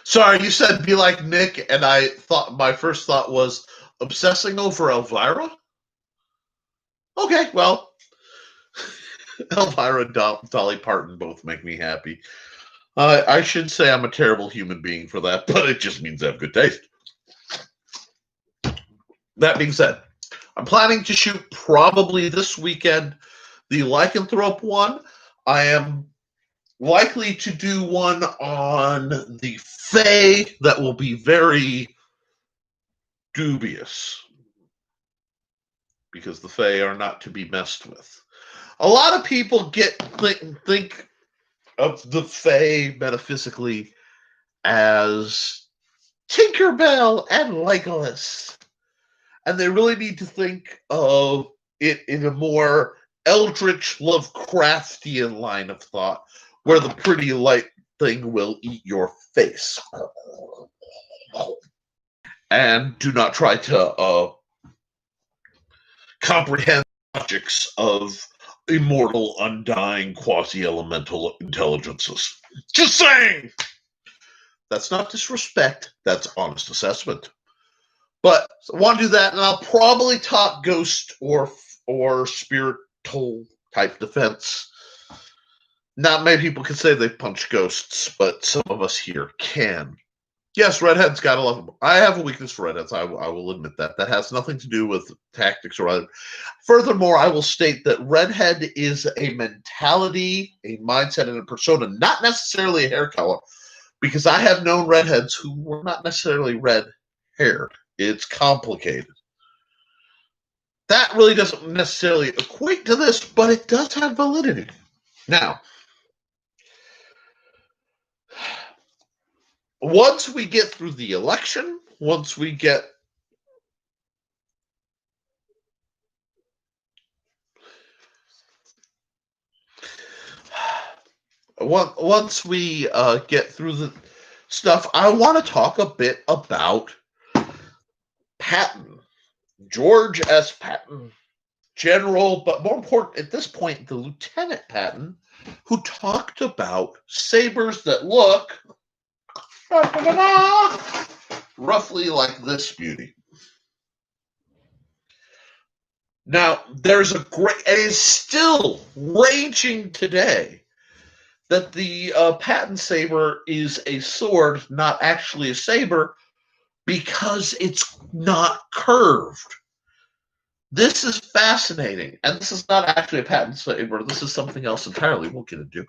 sorry, you said be like Nick, and I thought my first thought was obsessing over Elvira. Okay, well, Elvira and Dolly Parton both make me happy. I should say I'm a terrible human being for that, but it just means I have good taste. That being said, I'm planning to shoot probably this weekend the lycanthrope one. I am likely to do one on the Fae that will be very dubious because the Fae are not to be messed with. A lot of people think of the Fae metaphysically as Tinkerbell and Legolas, and they really need to think of it in a more eldritch Lovecraftian line of thought, where the pretty light thing will eat your face. And do not try to comprehend logics of immortal, undying, quasi-elemental intelligences. Just saying! That's not disrespect, that's honest assessment. But I want to do that, and I'll probably top ghost or spiritual type defense. Not many people can say they punch ghosts, but some of us here can. Yes, redheads, gotta love them. I have a weakness for redheads. I will admit that. That has nothing to do with tactics or other. Furthermore, I will state that redhead is a mentality, a mindset, and a persona, not necessarily a hair color. Because I have known redheads who were not necessarily red-haired. It's complicated. That really doesn't necessarily equate to this, but it does have validity. Now, once we get through the election, once we get get through the stuff, I want to talk a bit about Patton, George S. Patton, General, but more important at this point, the Lieutenant Patton, who talked about sabers that look roughly like this beauty. Now, there's a great, it is still raging today that the Patton saber is a sword, not actually a saber, because it's not curved. This is fascinating, and this is not actually a Patton saber. This is something else entirely. We'll get into,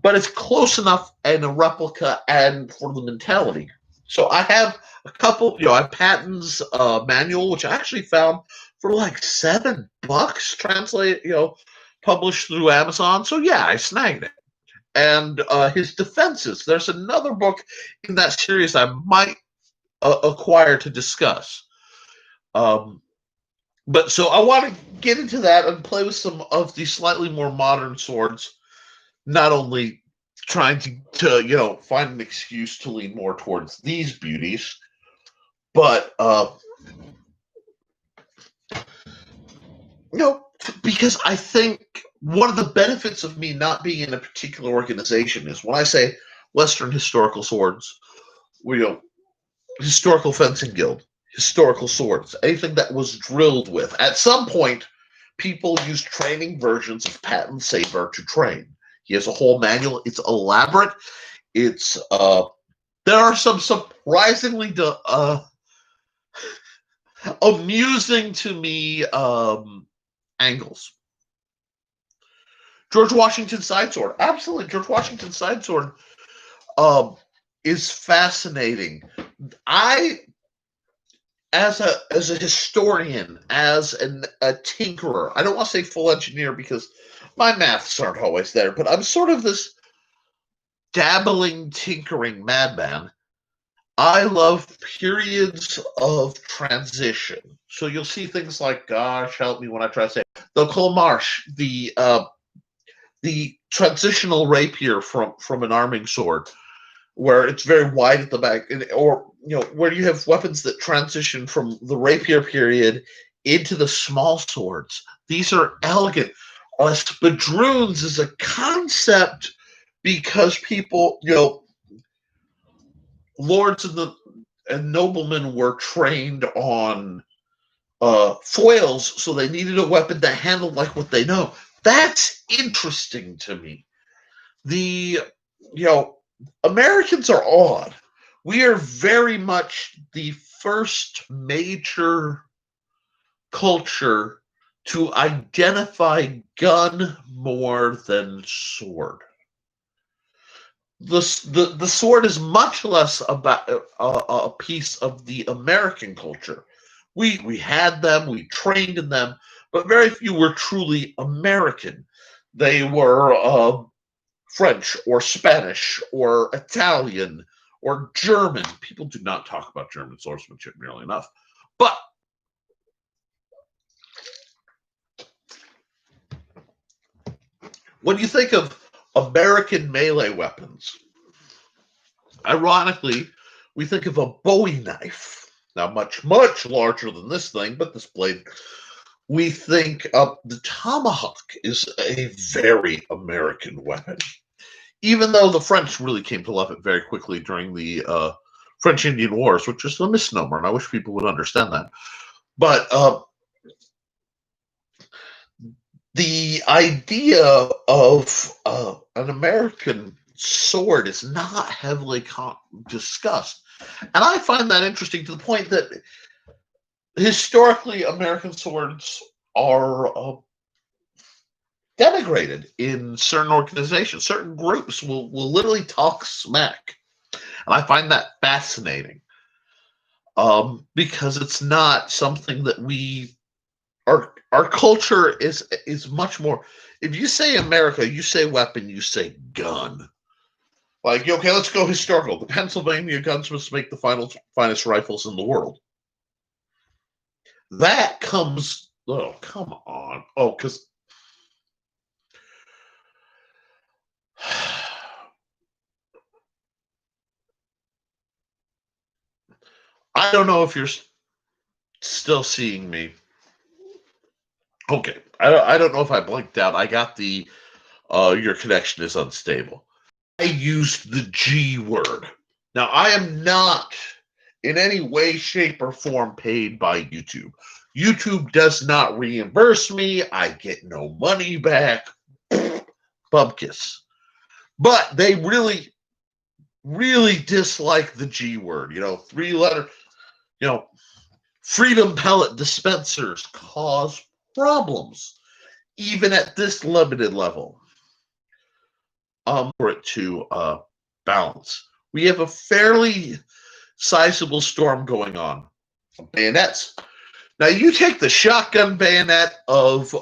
but it's close enough and a replica, and for the mentality. So I have a couple. I have Patton's manual, which I actually found for like $7, translated, published through Amazon. So yeah, I snagged it. And his defenses. There's another book in that series I might acquire to discuss. But so I want to get into that and play with some of the slightly more modern swords, not only trying to find an excuse to lean more towards these beauties, but because I think one of the benefits of me not being in a particular organization is when I say Western historical swords, historical fencing guild, historical swords, anything that was drilled with. At some point, people used training versions of Patton's saber to train. He has a whole manual. It's elaborate. It's there are some surprisingly amusing to me angles. George Washington's side sword, absolutely. George Washington's side sword is fascinating. as a historian, as a tinkerer. I don't want to say full engineer because my maths aren't always there, but I'm sort of this dabbling, tinkering madman. I love periods of transition. So you'll see things like, gosh, help me when I try to say it. The Colmarsh, the transitional rapier from an arming sword, where it's very wide at the back, or where you have weapons that transition from the rapier period into the small swords. These are elegant. Spadroons is a concept because people, lords and noblemen were trained on foils, so they needed a weapon that handled like what they know. That's interesting to me. The Americans are odd. We are very much the first major culture to identify gun more than sword. The sword is much less about a piece of the American culture. We had them, we trained in them, but very few were truly American. They were French or Spanish or Italian or German. People do not talk about German swordsmanship nearly enough. But when you think of American melee weapons, ironically, we think of a Bowie knife. Now, much, much larger than this thing, but this blade. We think of the tomahawk is a very American weapon. Even though the French really came to love it very quickly during the French Indian Wars, which is a misnomer, and I wish people would understand that. But the idea of an American sword is not heavily discussed. And I find that interesting to the point that historically American swords are denigrated in certain organizations. Certain groups will literally talk smack. And I find that fascinating because it's not something that our culture is much more. If you say America, you say weapon, you say gun. Like, okay, let's go historical. The Pennsylvania gunsmiths make the finest rifles in the world. That comes, oh, come on. Oh, because I don't know if you're still seeing me. Okay, I don't know if I blinked out. I got the your connection is unstable. I used the G word. Now, I am not in any way, shape, or form paid by YouTube. YouTube does not reimburse me. I get no money back. Bubkiss. But they really, really dislike the G word. 3-letter, freedom pellet dispensers cause problems, even at this limited level. For it to balance. We have a fairly sizable storm going on. Bayonets. Now you take the shotgun bayonet of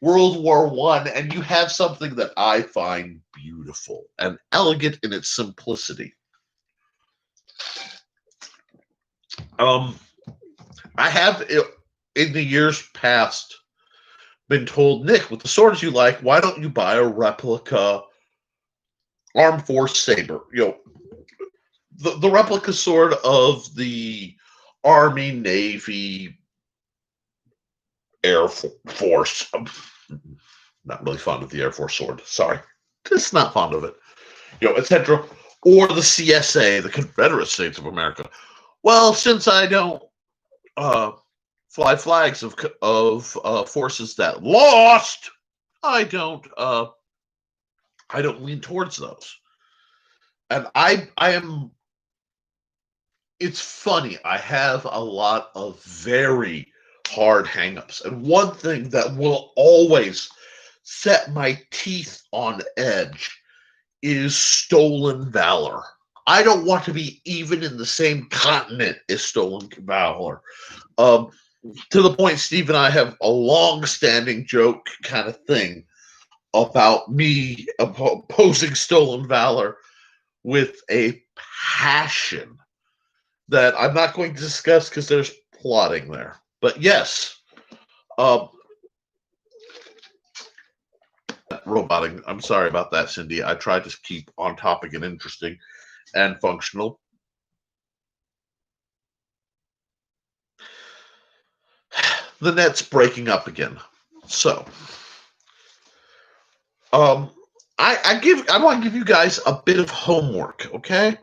World War I, and you have something that I find beautiful and elegant in its simplicity. I have, in the years past, been told, Nick, with the swords you like, why don't you buy a replica Armed Force saber? The replica sword of the Army, Navy, Air Force. I'm not really fond of the Air Force sword. Sorry. Just not fond of it. Etc. Or the CSA, the Confederate States of America. Well, since I don't fly flags of forces that lost, I don't lean towards those. And I am. It's funny. I have a lot of very hard hangups, and one thing that will always set my teeth on edge is stolen valor. I don't want to be even in the same continent as Stolen Valor. Um, to the point, Steve and I have a long-standing joke kind of thing about me opposing Stolen Valor with a passion that I'm not going to discuss because there's plotting there. But yes, roboting. I'm sorry about that, Cindy. I tried to keep on topic and interesting and functional. The net's breaking up again. So, I want to give you guys a bit of homework, okay?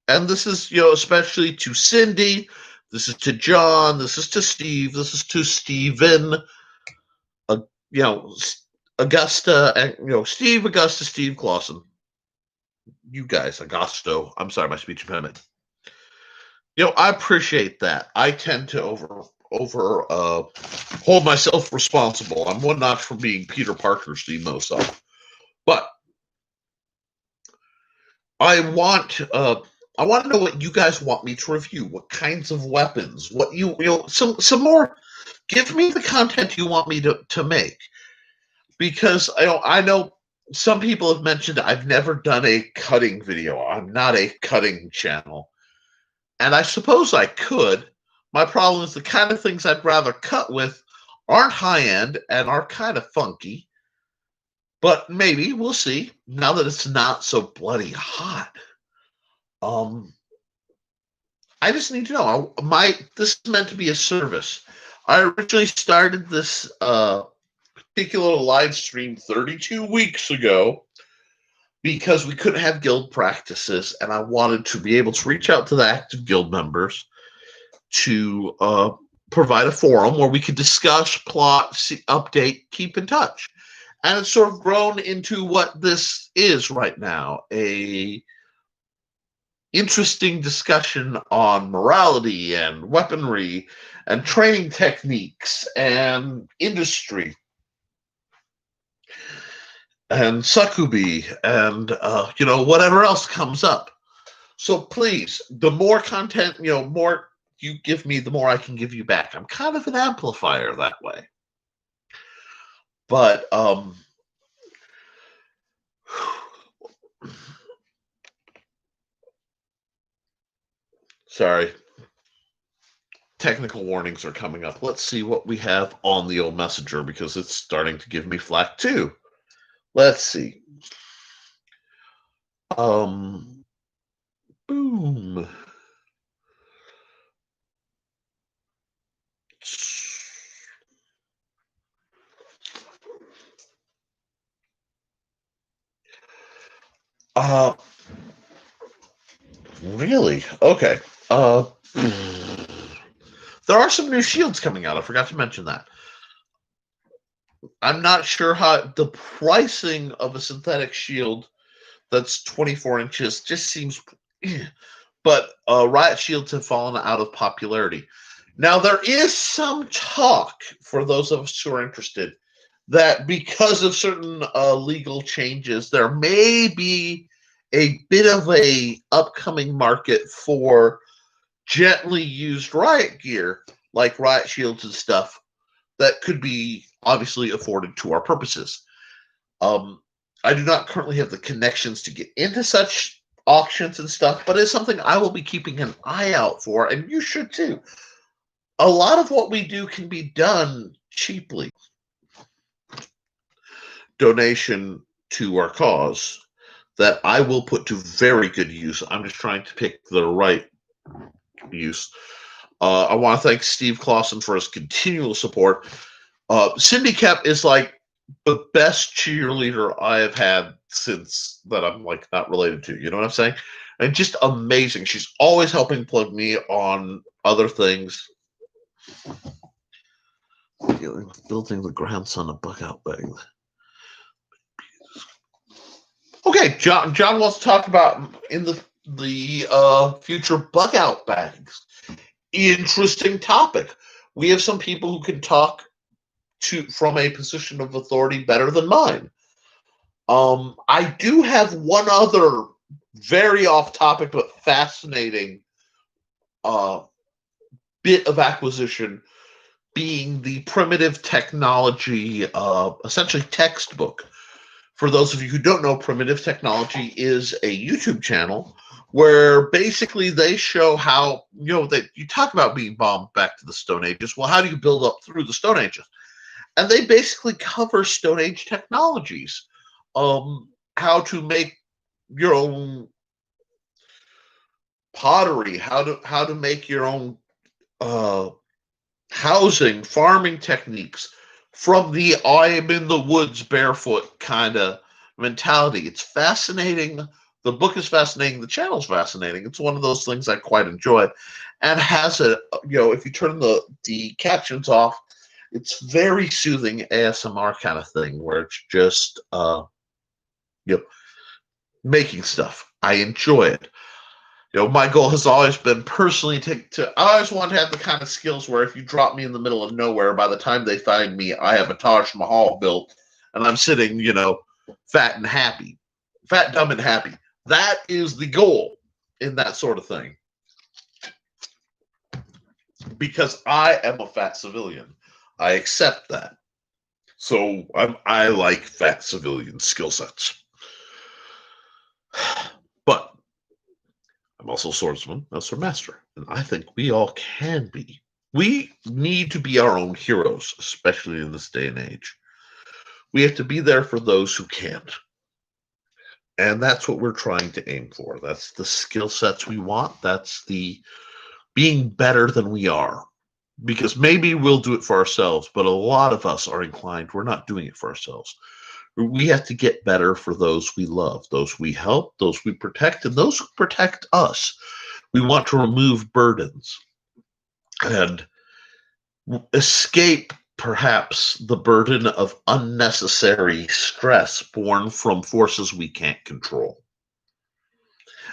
And this is, especially to Cindy, this is to John, this is to Steve, this is to Steven, Augusta, and, Steve, Augusta, Steve Clausen. You guys, Augusto. I'm sorry, my speech impediment. I appreciate that. I tend to hold myself responsible. I'm one notch from being Peter Parker's the most of. But I want to know what you guys want me to review. What kinds of weapons? What some more. Give me the content you want me to make, because I know some people have mentioned I've never done a cutting video. I'm not a cutting channel, and I suppose I could. My problem is the kind of things I'd rather cut with aren't high end and are kind of funky. But maybe we'll see. Now that it's not so bloody hot. I just need to know. This is meant to be a service. I originally started this particular live stream 32 weeks ago because we couldn't have guild practices, and I wanted to be able to reach out to the active guild members to provide a forum where we could discuss, plot, update, keep in touch. And it's sort of grown into what this is right now, a interesting discussion on morality and weaponry and training techniques and industry and succubi and whatever else comes up. So please, the more content, more you give me, the more I can give you back. I'm kind of an amplifier that way. But sorry. Technical warnings are coming up. Let's see what we have on the old messenger, because it's starting to give me flack too. Let's see. Boom. Really? Okay. There are some new shields coming out. I forgot to mention that. I'm not sure how the pricing of a synthetic shield that's 24 inches just seems, but riot shields have fallen out of popularity. Now, there is some talk, for those of us who are interested, that because of certain legal changes, there may be a bit of a upcoming market for gently used riot gear, like riot shields and stuff, that could be obviously afforded to our purposes. I do not currently have the connections to get into such auctions and stuff, but it's something I will be keeping an eye out for, and you should too. A lot of what we do can be done cheaply. Donation to our cause that I will put to very good use. I'm just trying to pick the right use. I want to thank Steve Clausen for his continual support. Cindy Kep is like the best cheerleader I have had since that I'm like not related to. You know what I'm saying? And just amazing. She's always helping plug me on other things. Building the grandson of bug out bags. Okay, John wants to talk about in the future bug out bags. Interesting topic. We have some people who can talk from a position of authority better than mine. I do have one other very off topic but fascinating bit of acquisition being the primitive technology, essentially textbook. For those of you who don't know, Primitive Technology is a YouTube channel where basically they show how, that you talk about being bombed back to the Stone Ages. Well, how do you build up through the Stone Ages? And they basically cover Stone Age technologies, how to make your own pottery, how to make your own housing, farming techniques from the I'm in the woods barefoot kind of mentality. It's fascinating. The book is fascinating. The channel's fascinating. It's one of those things I quite enjoy, and has a if you turn the captions off, it's very soothing ASMR kind of thing where it's just making stuff. I enjoy it. My goal has always been personally I always want to have the kind of skills where if you drop me in the middle of nowhere, by the time they find me, I have a Taj Mahal built and I'm sitting, fat and happy, fat, dumb, and happy. That is the goal in that sort of thing. Because I am a fat civilian. I accept that. So I like fat civilian skill sets. But I'm also a swordsman, a sword master, and I think we all can be. We need to be our own heroes, especially in this day and age. We have to be there for those who can't. And that's what we're trying to aim for. That's the skill sets we want. That's the being better than we are. Because maybe we'll do it for ourselves, but a lot of us are inclined, we're not doing it for ourselves. We have to get better for those we love, those we help, those we protect, and those who protect us. We want to remove burdens and escape, perhaps, the burden of unnecessary stress born from forces we can't control.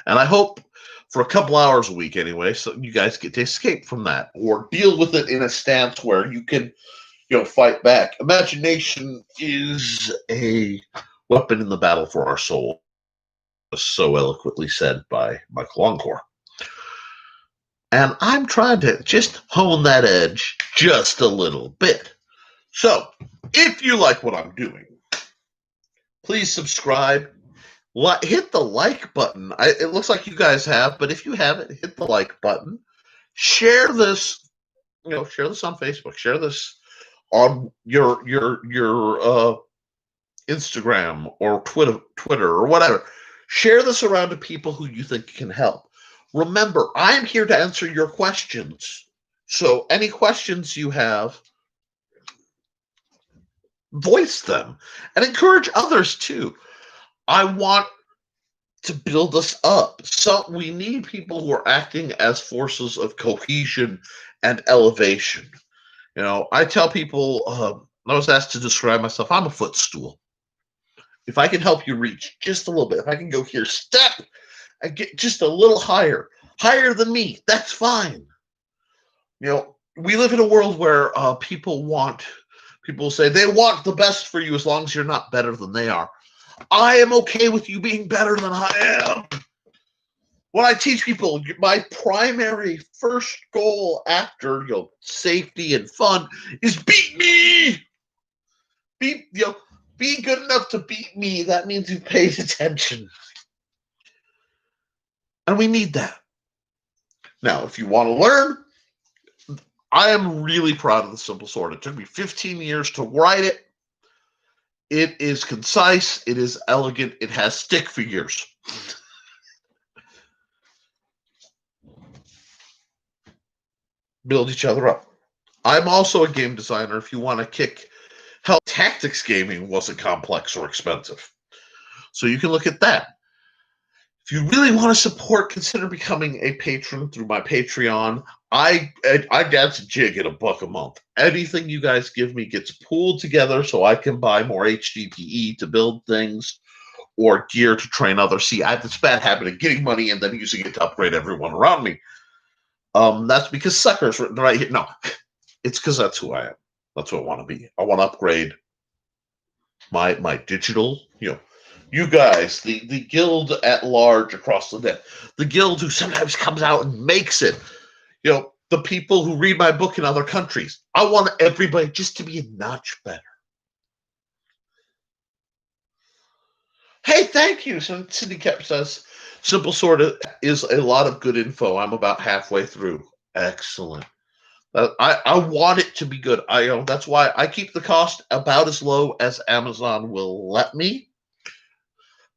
And I hope for a couple hours a week anyway, so you guys get to escape from that or deal with it in a stance where you can, fight back. Imagination is a weapon in the battle for our soul, so eloquently said by Michael Encore. And I'm trying to just hone that edge just a little bit. So, if you like what I'm doing, please subscribe. Hit the like button. It looks like you guys have, but if you haven't, hit the like button. Share this, share this on Facebook. Share this on your Instagram or Twitter or whatever. Share this around to people who you think can help. Remember, I'm here to answer your questions. So any questions you have, voice them and encourage others too. I want to build us up. So we need people who are acting as forces of cohesion and elevation. I tell people, I was asked to describe myself, I'm a footstool. If I can help you reach just a little bit, if I can go here, step and get just a little higher than me, that's fine. We live in a world where people say they want the best for you as long as you're not better than they are. I am okay with you being better than I am. When I teach people, my primary first goal after safety and fun is beat me. Be good enough to beat me. That means you paid attention, and we need that. Now, if you want to learn, I am really proud of the Simple Sword. It took me 15 years to write it. It is concise. It is elegant. It has stick figures. Build each other up. I'm also a game designer. If you want to kick hell, tactics gaming wasn't complex or expensive. So you can look at that. If you really want to support, consider becoming a patron through my Patreon. I dance a jig at $1 a month. Anything you guys give me gets pooled together so I can buy more HDPE to build things or gear to train others. See, I have this bad habit of getting money and then using it to upgrade everyone around me. That's because suckers right here. No, it's because that's who I am. That's what I want to be. I want to upgrade my digital, You guys, the guild at large across the net, the guild who sometimes comes out and makes it, the people who read my book in other countries. I want everybody just to be a notch better. Hey, thank you. So Cindy Kep says, Simple Sword is a lot of good info. I'm about halfway through. Excellent. I want it to be good. That's why I keep the cost about as low as Amazon will let me.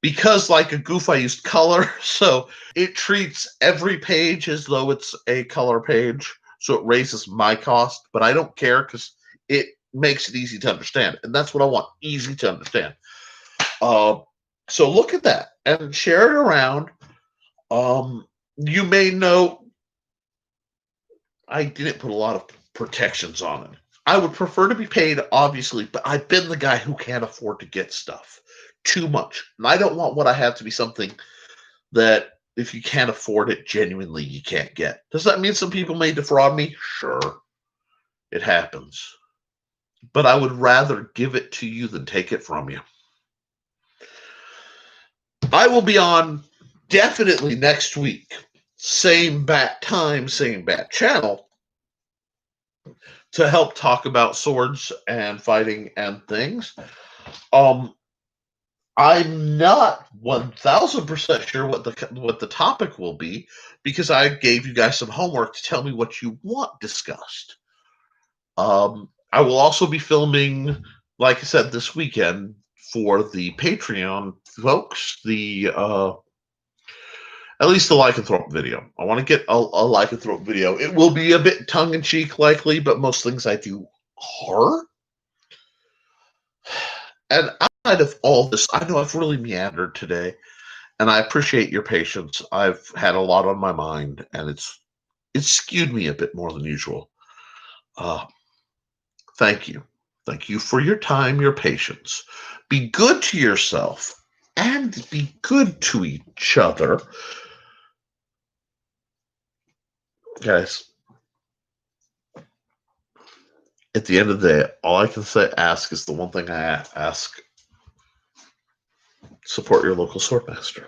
Because like a goof, I used color, so it treats every page as though it's a color page, so it raises my cost, but I don't care because it makes it easy to understand, and that's what I want, easy to understand. So look at that and share it around. You may know I didn't put a lot of protections on it. I would prefer to be paid, obviously, but I've been the guy who can't afford to get stuff too much. And I don't want what I have to be something that if you can't afford it, genuinely you can't get. Does that mean some people may defraud me? Sure, it happens. But I would rather give it to you than take it from you. I will be on definitely next week. Same bat time, same bat channel to help talk about swords and fighting and things. I'm not 1000% sure what the topic will be because I gave you guys some homework to tell me what you want discussed. I will also be filming, like I said, this weekend for the Patreon folks. At least the lycanthrope video. I want to get a lycanthrope video. It will be a bit tongue in cheek, likely, but most things I do are. And outside of all this, I know I've really meandered today, and I appreciate your patience. I've had a lot on my mind, and it's skewed me a bit more than usual. Thank you. Thank you for your time, your patience. Be good to yourself and be good to each other. Guys, at the end of the day, all I can ask is the one thing I ask. Support your local swordmaster.